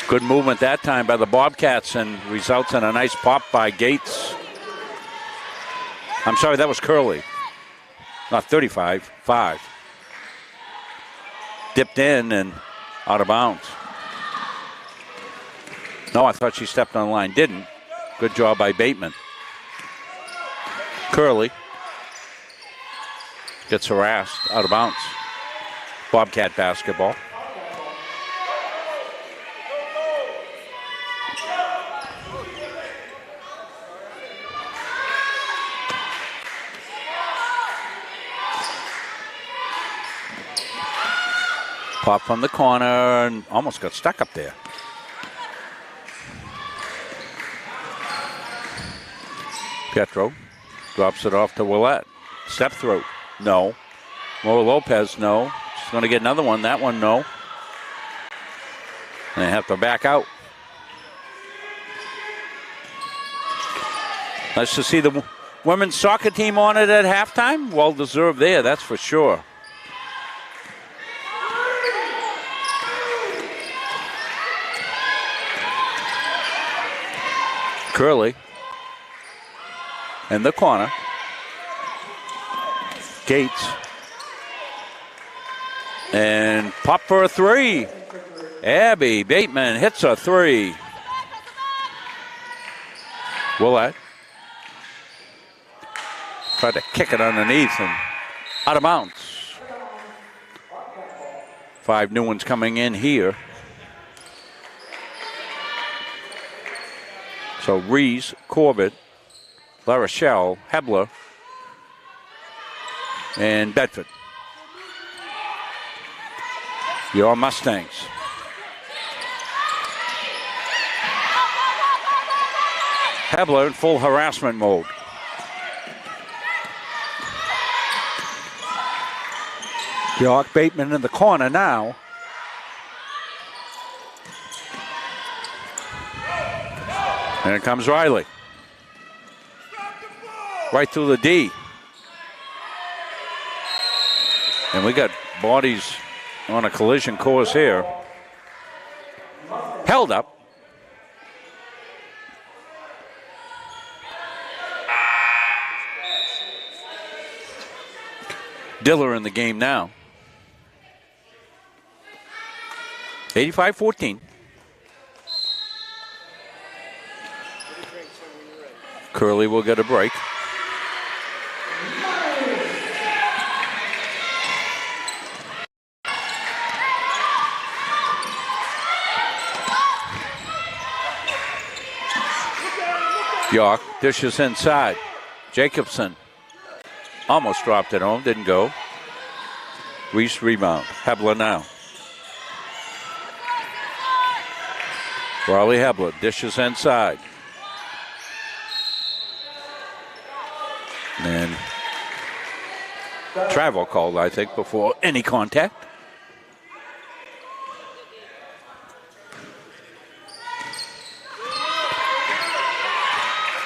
Good movement that time by the Bobcats and results in a nice pop by Gates. I'm sorry, that was Curley. Not 35, 5. Dipped in and out of bounds. No, I thought she stepped on the line. Didn't. Good job by Bateman. Curley gets harassed, out of bounds. Bobcat basketball. Pop from the corner and almost got stuck up there. Pietro drops it off to Willette. Step through. No. More Lopez, no. She's going to get another one. That one, no. And they have to back out. Nice to see the women's soccer team on it at halftime. Well deserved there, that's for sure. Curley in the corner. Gates. And pop for a 3. Abby Bateman hits a 3. Willette tried to kick it underneath and out of bounds. 5 new ones coming in here. So Rees, Corbett, La Rochelle, Hebler, and Bedford. Your Mustangs. Hebler in full harassment mode. York Bateman in the corner now. And it comes Riley. Right through the D. And we got bodies on a collision course here. Held up. Diller in the game now. 85-14. Curley will get a break. York dishes inside. Jacobson almost dropped it home, didn't go. Reese rebound. Hebler now. Riley Hebler dishes inside. And travel called, I think, before any contact.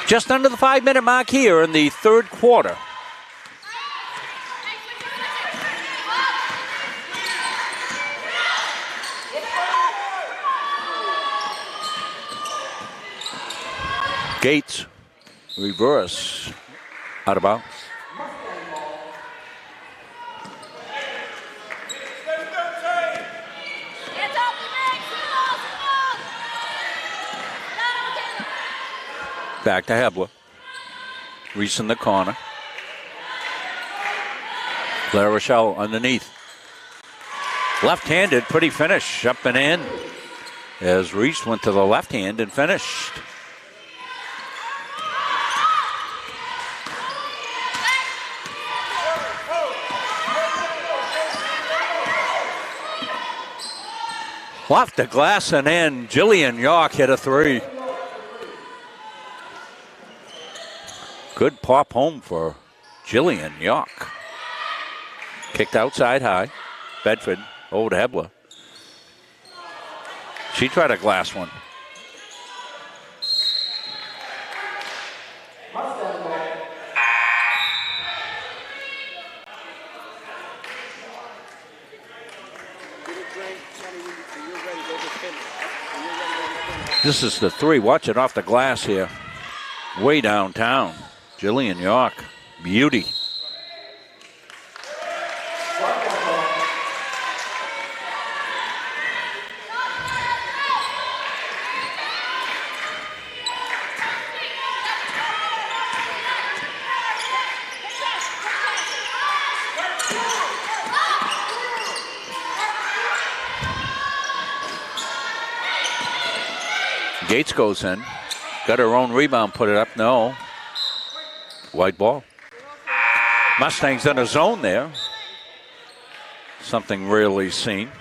Just under the 5-minute mark here in the third quarter. Gates, reverse, out of bounds. Back to Hebler. Reese in the corner. La Rochelle underneath. Left-handed, pretty finish, up and in. As Reese went to the left hand and finished. Off the glass and in. Jillian York hit a three. Good pop home for Jillian York. Kicked outside high. Bedford over to Hebler. She tried a glass one. This is the three. Watch it off the glass here. Way downtown. Jillian York. Beauty. Gates goes in. Got her own rebound, put it up. No. White ball. Mustangs in a zone there. Something rarely seen.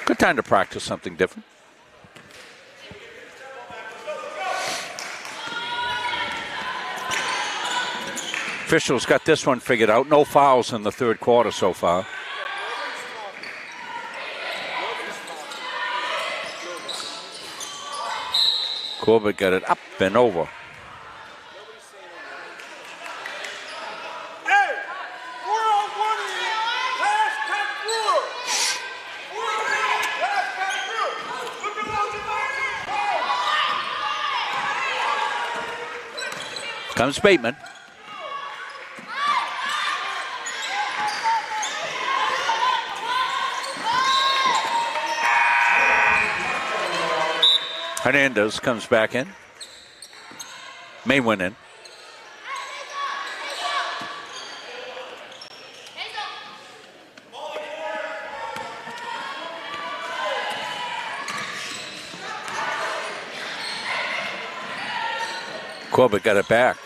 Good time to practice something different. Officials got this one figured out. No fouls in the third quarter so far. Corbett got it up and over. Comes Bateman. Hernandez comes back in. May win in. Corbett got it back.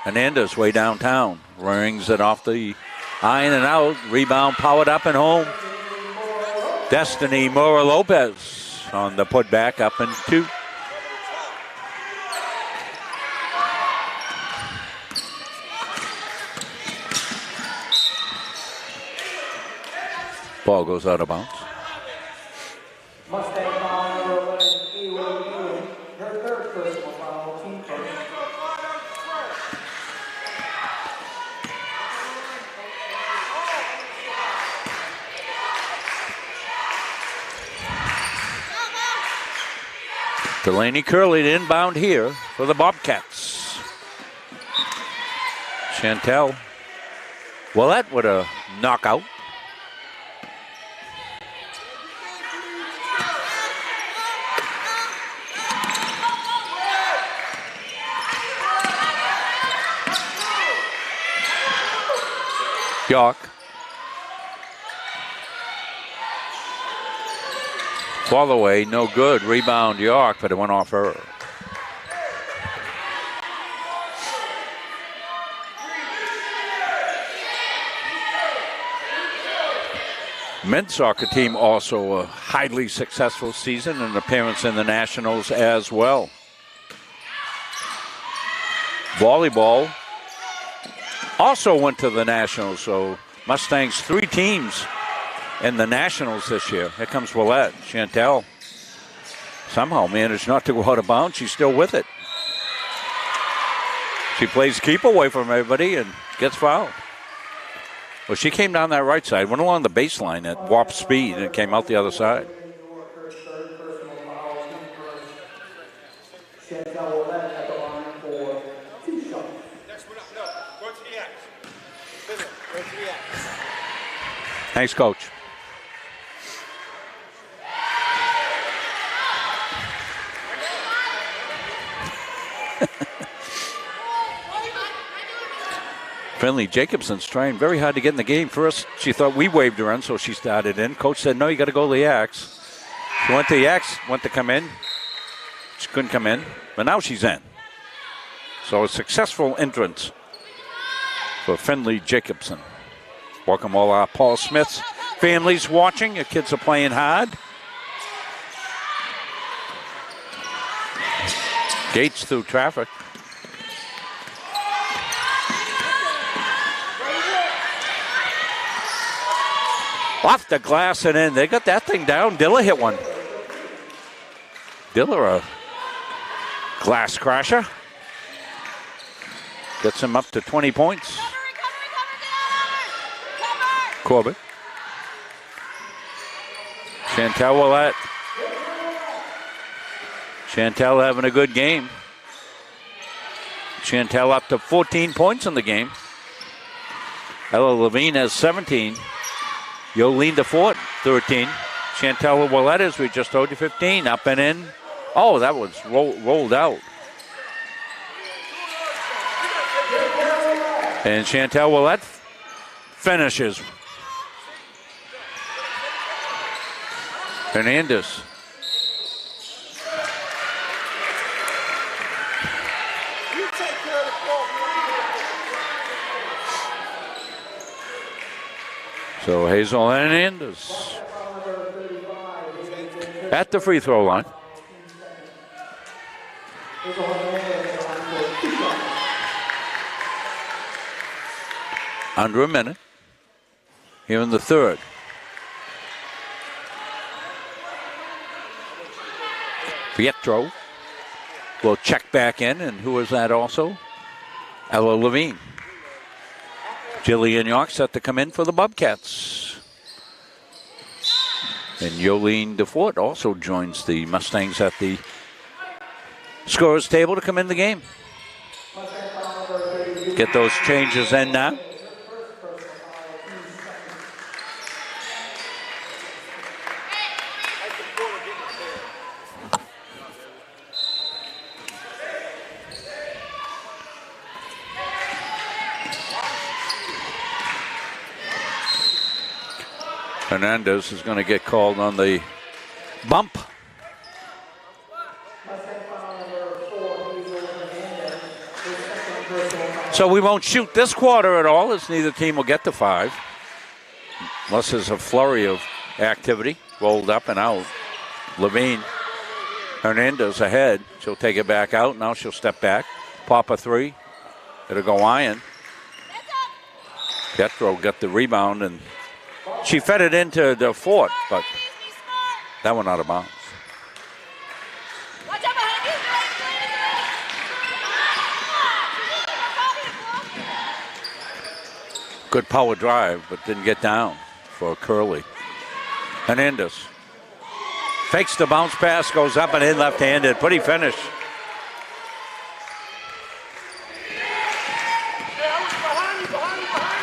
Hernandez way downtown. Rings it off the iron and out. Rebound powered up and home. Destiny Mora Lopez on the putback up and two. Ball goes out of bounds. Mustang foul number 11, Ewing, her third personal foul, team first. Delaney Curley to inbound here for the Bobcats. Chantel Willett with a knockout. York. Fall away, no good. Rebound York, but it went off her. Men's soccer team also a highly successful season and appearance in the Nationals as well. Volleyball also went to the Nationals, so Mustangs 3 teams in the Nationals this year. Here comes Willette. Chantel somehow managed not to go out of bounds. She's still with it. She plays keep away from everybody and gets fouled. Well, she came down that right side, went along the baseline at warp speed, and came out the other side. Thanks, Coach. Finley Jacobson's trying very hard to get in the game. First, she thought we waved her in, so she started in. Coach said, no, you got to go to the Axe. She went to the Axe, went to come in. She couldn't come in, but now she's in. So a successful entrance for Finley Jacobson. Welcome all our Paul Smith's families watching. Your kids are playing hard. Gates through traffic. Off the glass and in. They got that thing down. Dilla hit one. Dilla, a glass crasher. Gets him up to 20 points. Corbett. Chantel Willette. Chantel having a good game. Chantel up to 14 points in the game. Ella Levine has 17. Yolene DeFort, 13. Chantel Willette, as we just told you, 15. Up and in. Oh, that was rolled out. And Chantel Willette finishes. Hernandez. So Hazel Hernandez at the free throw line. Under a minute here in the third. Pietro will check back in, and who is that also? Ella Levine. Jillian York set to come in for the Bobcats. And Yolene DeFort also joins the Mustangs at the scorer's table to come in the game. Get those changes in now. Hernandez is going to get called on the bump. So we won't shoot this quarter at all, as neither team will get to 5. Unless there's a flurry of activity. Rolled up and out. Levine. Hernandez ahead. She'll take it back out. Now she'll step back. Pop a 3. It'll go iron. Pietro got the rebound, and she fed it into the fort, but that went out of bounds. Good power drive, but didn't get down for Curley. Hernandez fakes the bounce pass, goes up and in left-handed. Pretty finish.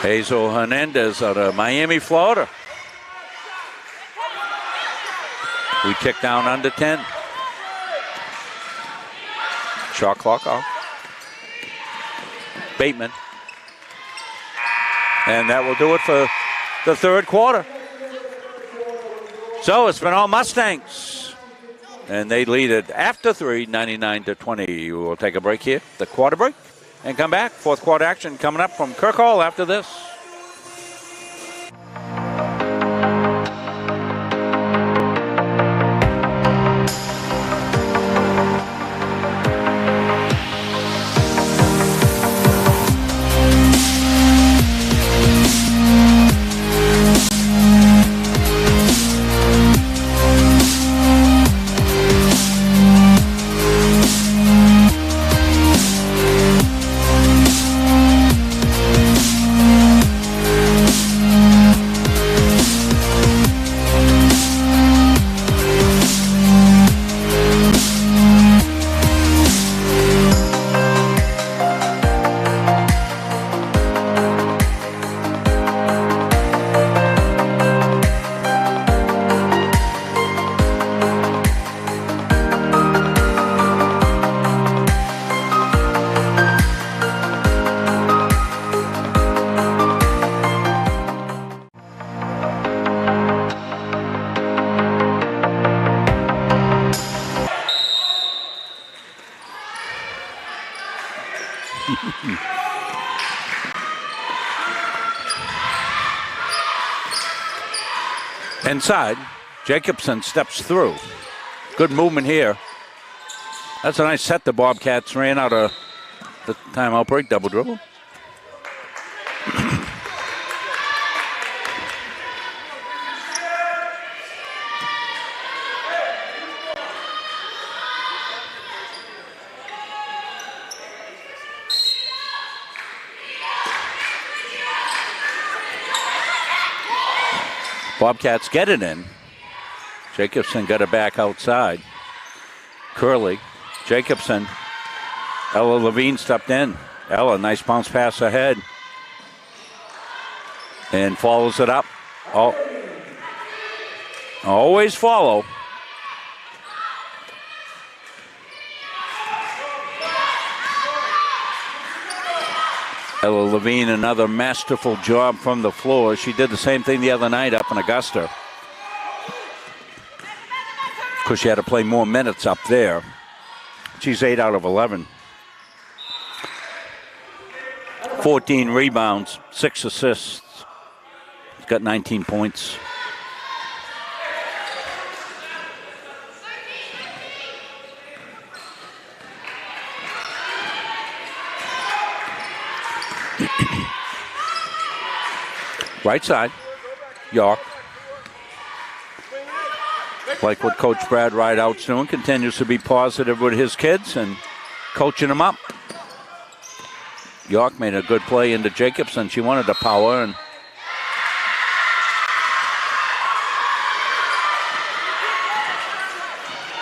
Hazel Hernandez out of Miami, Florida. We tick down under 10. Shot clock off. Bateman. And that will do it for the third quarter. So it's been all Mustangs. And they lead it after 3, 99-20. We will take a break here, the quarter break, and come back. Fourth quarter action coming up from Kirk Hall after this. Inside, Jacobson steps through. Good movement here. That's a nice set the Bobcats ran out of the timeout break, double dribble. Bobcats get it in. Jacobson got it back outside. Curley, Jacobson, Ella Levine stepped in. Ella, nice bounce pass ahead. And follows it up. Oh, always follow. Ella Levine, another masterful job from the floor. She did the same thing the other night up in Augusta. Because she had to play more minutes up there. She's 8 out of 11. 14 rebounds, 6 assists. She's got 19 points. Right side, York. Like what Coach Brad Rideout's doing, continues to be positive with his kids and coaching them up. York made a good play into Jacobson. She wanted the power, and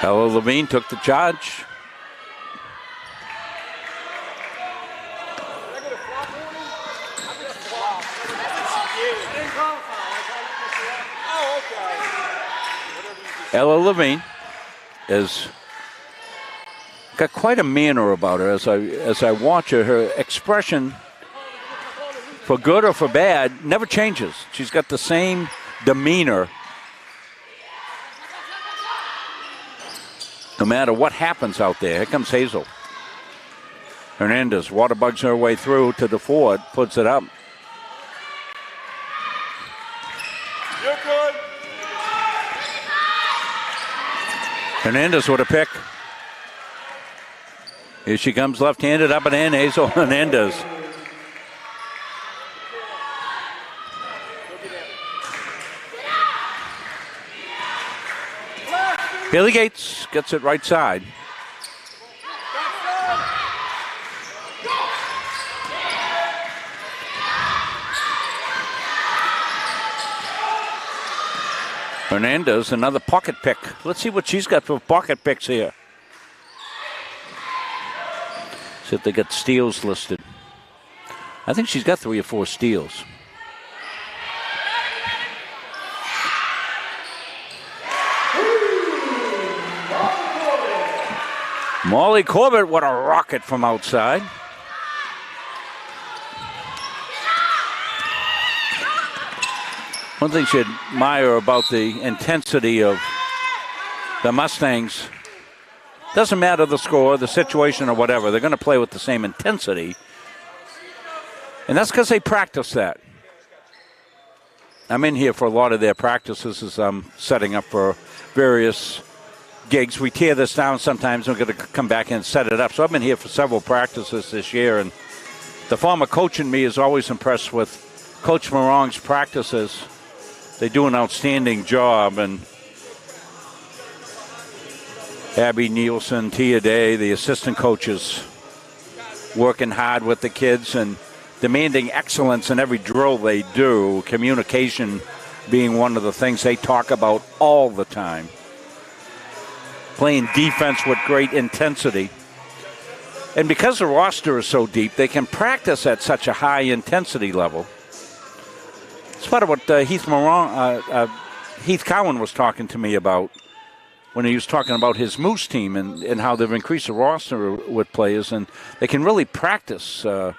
Ella Levine took the charge. Ella Levine has got quite a manner about her as I watch her. Her expression, for good or for bad, never changes. She's got the same demeanor no matter what happens out there. Here comes Hazel. Hernandez water bugs her way through to the forward, puts it up. You're good. Hernandez with a pick. Here she comes left-handed up and in. Hazel Hernandez. Haley Gates gets it right side. Hernandez, another pocket pick. Let's see what she's got for pocket picks here. See if they got steals listed. I think she's got 3 or 4 steals. Molly Corbett, what a rocket from outside. One thing you admire about the intensity of the Mustangs, doesn't matter the score, the situation, or whatever, they're going to play with the same intensity. And that's because they practice that. I'm in here for a lot of their practices as I'm setting up for various gigs. We tear this down sometimes, and we're going to come back and set it up. So I've been here for several practices this year, and the former coach in me is always impressed with Coach Morong's practices. They do an outstanding job, and Abby Nielsen, Tia Day, the assistant coaches, working hard with the kids and demanding excellence in every drill they do, communication being one of the things they talk about all the time. Playing defense with great intensity. And because the roster is so deep, they can practice at such a high intensity level. It's part of what Heath Cowan was talking to me about when he was talking about his Moose team and how they've increased the roster with players, and they can really practice well.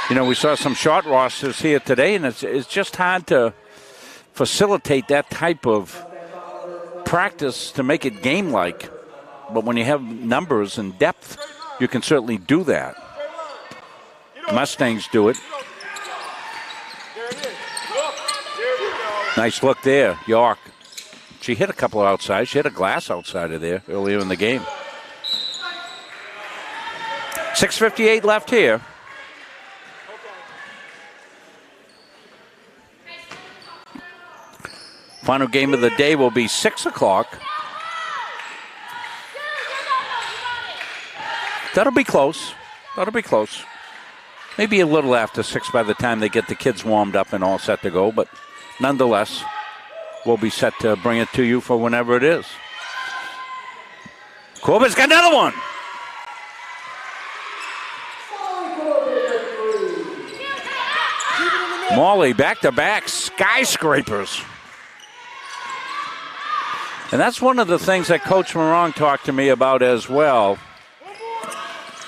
You know, we saw some short rosters here today, and it's just hard to facilitate that type of practice to make it game-like. But when you have numbers and depth, you can certainly do that. Mustangs do it. Nice look there, York. She hit a couple outside. She hit a glass outside of there earlier in the game. 6:58 left here. Final game of the day will be 6 o'clock. That'll be close. That'll be close. Maybe a little after 6 by the time they get the kids warmed up and all set to go, but nonetheless, we'll be set to bring it to you for whenever it is. Corbett's got another one. Molly back-to-back skyscrapers. And that's one of the things that Coach Morong talked to me about as well.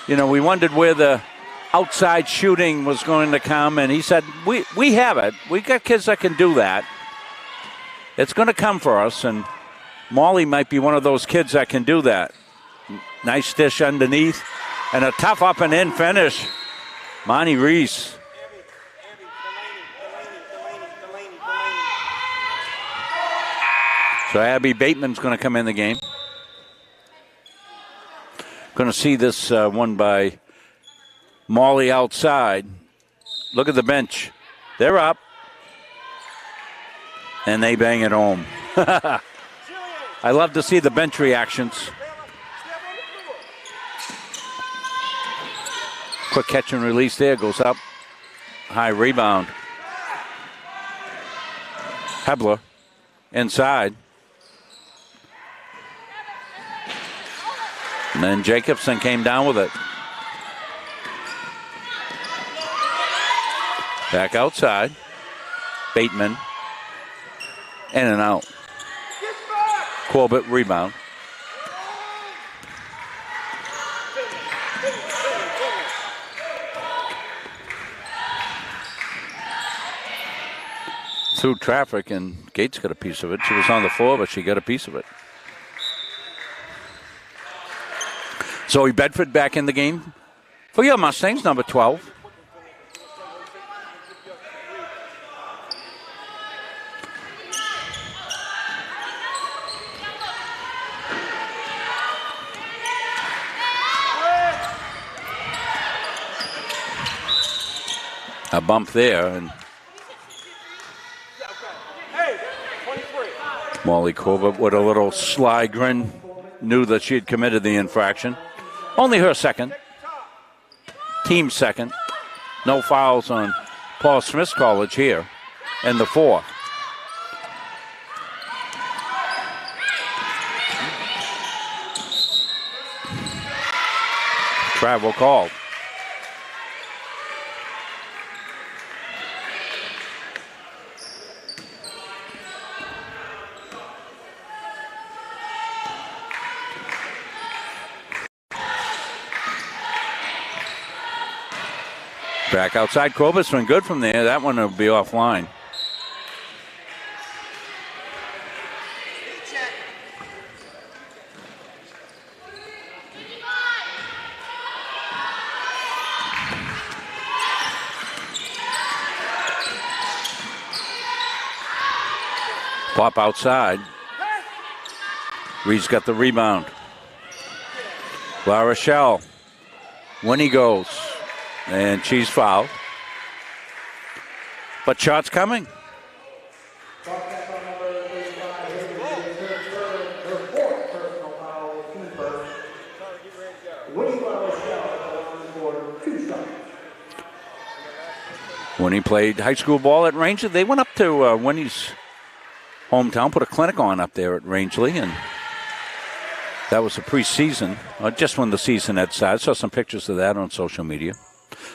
You know, we wondered where the outside shooting was going to come, and he said, we have it. We got kids that can do that. It's going to come for us, and Molly might be one of those kids that can do that. Nice dish underneath, and a tough up and in finish. Monty Reese. So Abby Bateman's going to come in the game. Going to see this one by Molly outside. Look at the bench. They're up. And they bang it home. I love to see the bench reactions. Quick catch and release there. Goes up. High rebound. Hebler inside. And then Jacobson came down with it. Back outside. Bateman. In and out. Corbett rebound. Through traffic, and Gates got a piece of it. She was on the floor, but she got a piece of it. Zoe Bedford back in the game for your Mustangs, number 12. A bump there, and Molly Corbett with a little sly grin, knew that she had committed the infraction. Only her second. Team second. No fouls on Paul Smith's college here. And the fourth. Travel called. Back outside. Krobus been good from there. That one will be offline. Pop outside. Reed's got the rebound. La Rochelle. When he goes. And she's fouled. But shots coming. When he played high school ball at Rangeley, they went up to Winnie's hometown, put a clinic on up there at Rangeley, and that was the preseason, just when the season had started. Saw some pictures of that on social media.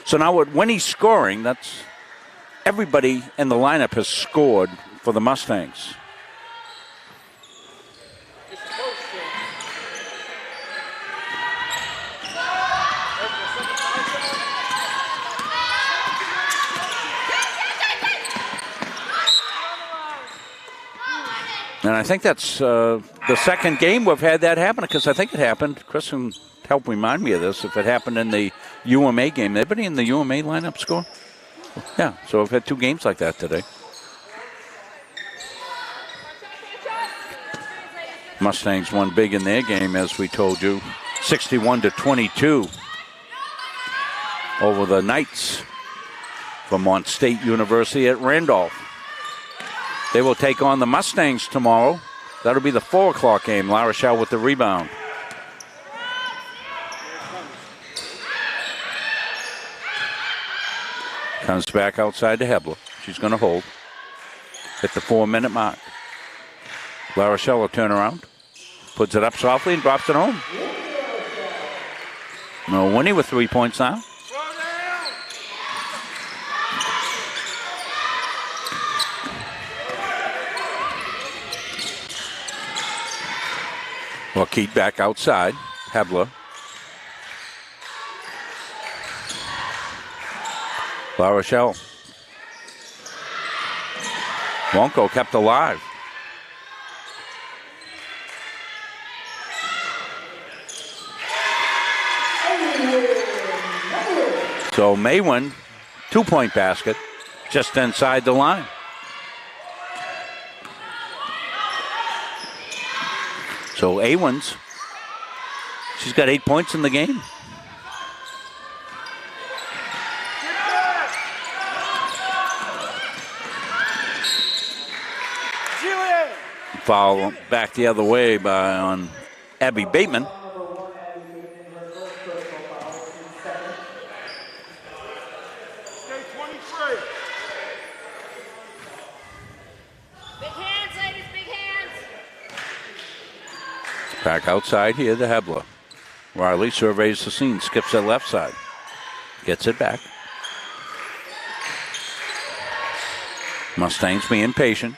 So now when he's scoring, that's everybody in the lineup has scored for the Mustangs. And I think that's the second game we've had that happen, because I think it happened. Chris can help remind me of this. If it happened in the UMA game, anybody in the UMA lineup score? Yeah, so we've had two games like that today. Mustangs won big in their game, as we told you, 61-22 over the Knights, Vermont State University at Randolph. They will take on the Mustangs tomorrow. That'll be the 4 o'clock game. La Rochelle with the rebound. Comes back outside to Hebler. She's going to hold. Hit the 4-minute mark. La Rochelle will turn around. Puts it up softly and drops it home. No, Winnie with 3 points now. Well, Keat back outside. Hebler. La Rochelle. Wonko kept alive. So Maywin, 2-point basket, just inside the line. So Awins, she's got 8 points in the game. Foul back the other way on Abby Bateman. Back outside here to Hebler. Riley surveys the scene, skips it left side. Gets it back. Mustangs being patient.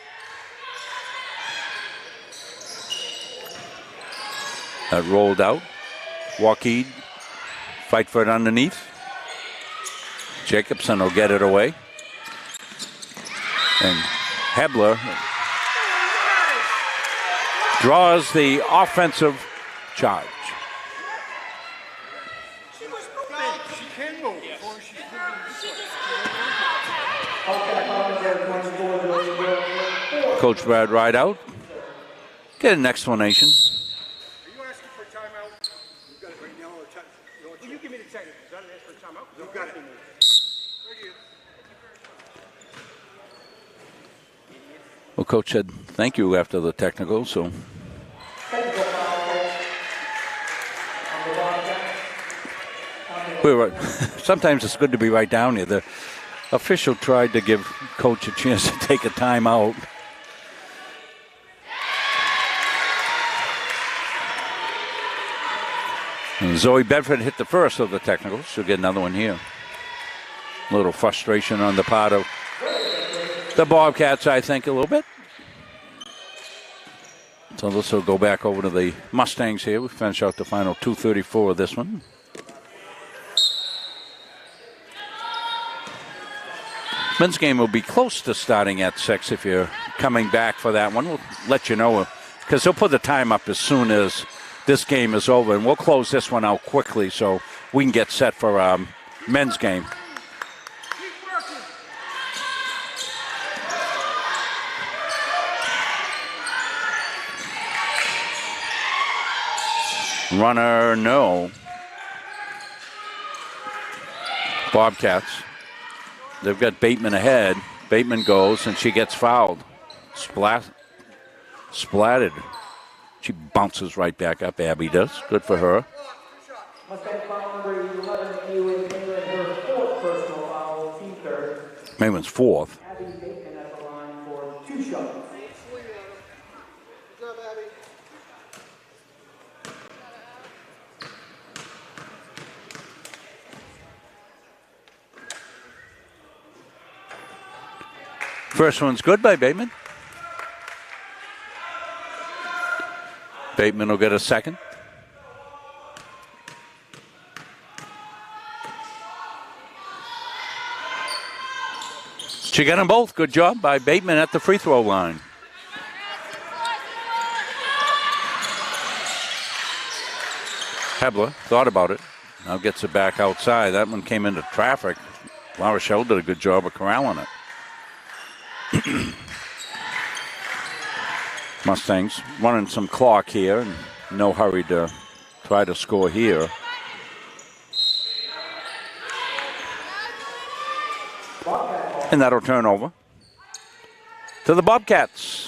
That rolled out. Joaquin fight for it underneath. Jacobson will get it away. And Hebler draws the offensive charge. Coach Brad right out. Get an explanation. Well, Coach said thank you after the technical, so. Sometimes it's good to be right down here. The official tried to give Coach a chance to take a timeout. Zoe Bedford hit the first of the technicals. She'll get another one here. A little frustration on the part of the Bobcats, I think, a little bit. So this will go back over to the Mustangs here. We finish out the final 2:34 of this one. Men's game will be close to starting at 6 if you're coming back for that one. We'll let you know because they'll put the time up as soon as this game is over. And we'll close this one out quickly so we can get set for men's game. Runner, no. Bobcats. They've got Bateman ahead. Bateman goes, and she gets fouled. Splatted. She bounces right back up, Abby does. Good for her. Mayman's fourth. Abby Bateman at the line for 2 shots. First one's good by Bateman. Bateman will get a second. She got them both. Good job by Bateman at the free throw line. Hebler thought about it. Now gets it back outside. That one came into traffic. La Rochelle did a good job of corralling it. Mustangs running some clock here and no hurry to try to score here. And that'll turn over to the Bobcats.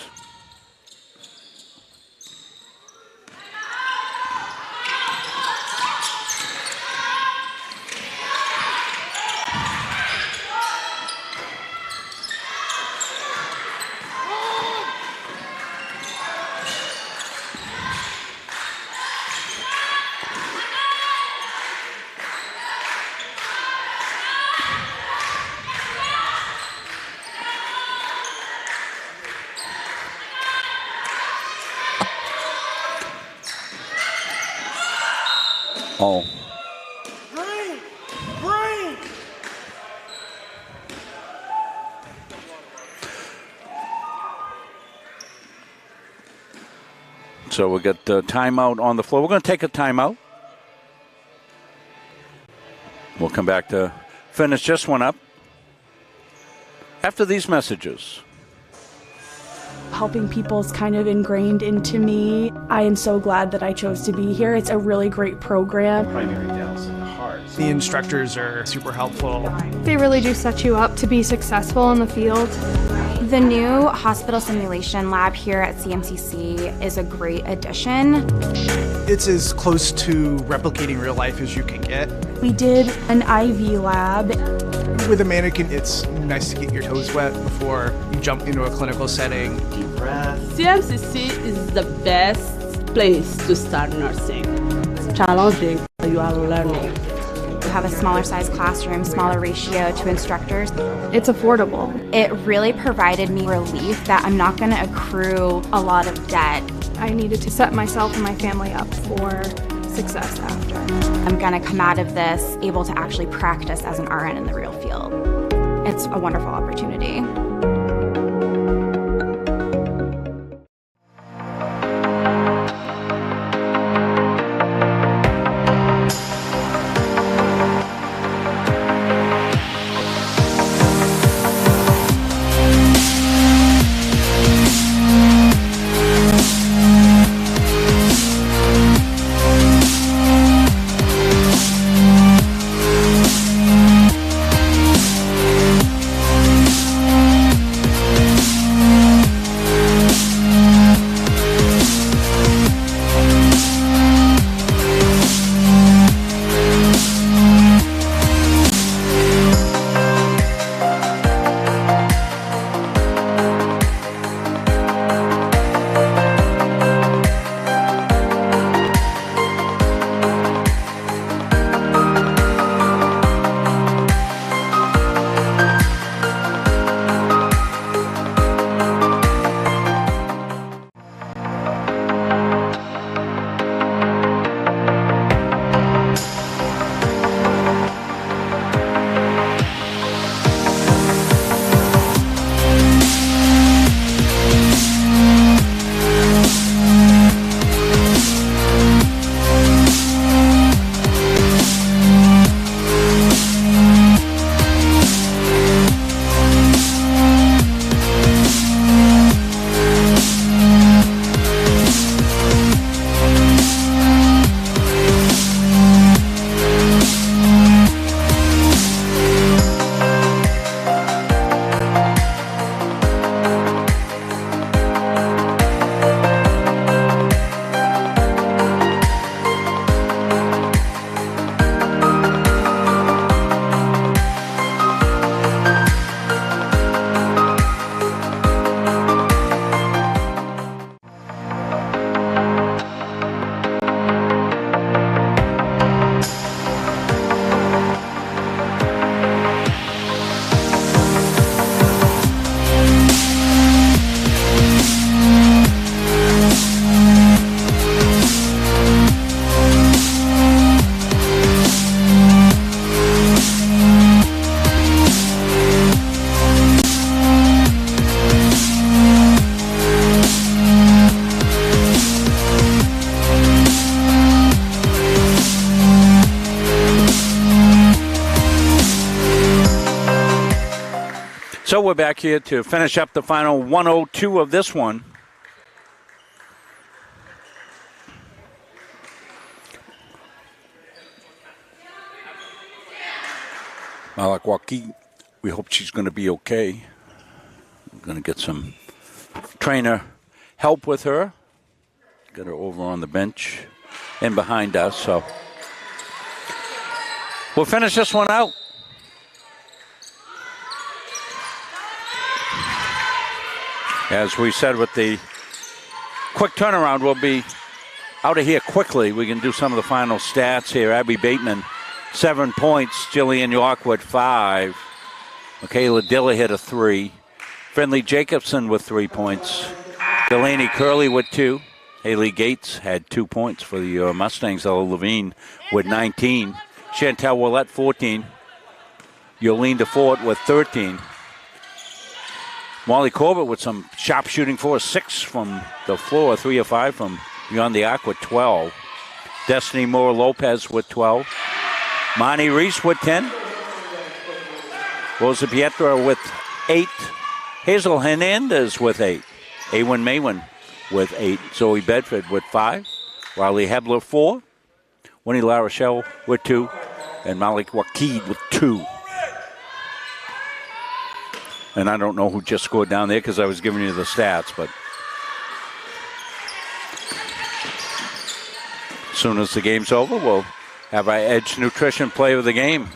Oh. So we'll get the timeout on the floor. We're going to take a timeout. We'll come back to finish this one up after these messages. Helping people is kind of ingrained into me. I am so glad that I chose to be here. It's a really great program. Primary downs in the heart. The instructors are super helpful. They really do set you up to be successful in the field. The new hospital simulation lab here at CMCC is a great addition. It's as close to replicating real life as you can get. We did an IV lab. With a mannequin, it's nice to get your toes wet before you jump into a clinical setting. Deep breath. CMCC is the best place to start nursing. It's challenging, but you are learning. You have a smaller size classroom, smaller ratio to instructors. It's affordable. It really provided me relief that I'm not going to accrue a lot of debt. I needed to set myself and my family up for success after. I'm going to come out of this able to actually practice as an RN in the real field. It's a wonderful opportunity. So we're back here to finish up the final 102 of this one. Malakwaki, we hope she's going to be okay. We're going to get some trainer help with her. Get her over on the bench and behind us. So we'll finish this one out. As we said, with the quick turnaround, we'll be out of here quickly. We can do some of the final stats here. Abby Bateman, 7 points. Jillian York with 5. Michaela Dilla hit a 3. Finley Jacobson with 3 points. Delaney Curley with 2. Haley Gates had 2 points for the Mustangs. Ella Levine with 19. Chantel Willett, 14. Yolene DeFort with 13. Molly Corbett with some sharp shooting for a 6 from the floor, 3 of 5 from beyond the arc with 12. Destiny Moore Lopez with 12. Monty Reese with 10. Rosa Pietra with 8. Hazel Hernandez with 8. Awen Maywin with 8. Zoe Bedford with 5. Riley Hebler 4. Winnie La Rochelle with 2. And Malik Wakid with 2. And I don't know who just scored down there because I was giving you the stats, but as soon as the game's over, we'll have our Edge Nutrition player of the game.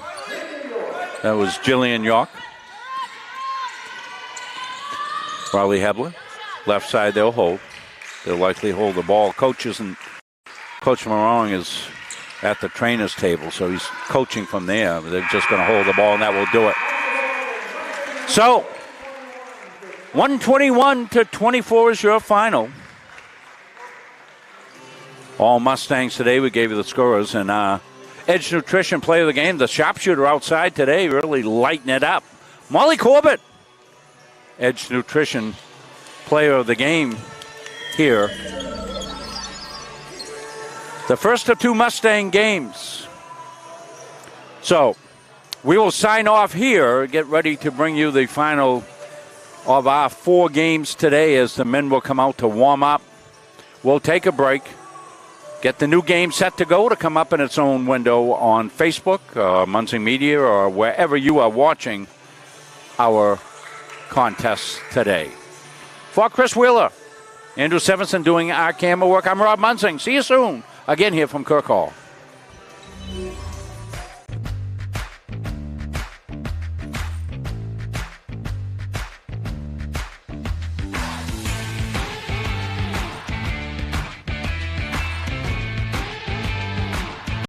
That was Jillian York. Riley Hebler. Left side they'll hold. They'll likely hold the ball. Coach Morong is at the trainer's table, so he's coaching from there. They're just going to hold the ball, and that will do it. So, 121-24 is your final. All Mustangs today. We gave you the scorers. And Edge Nutrition player of the game, the sharpshooter outside today, really lighting it up. Molly Corbett, Edge Nutrition player of the game here. The first of 2 Mustang games. So, we will sign off here, get ready to bring you the final of our 4 games today as the men will come out to warm up. We'll take a break, get the new game set to go to come up in its own window on Facebook, Munsing Media, or wherever you are watching our contest today. For Chris Wheeler, Andrew Sevenson doing our camera work, I'm Rob Munsing. See you soon, again here from Kirk Hall.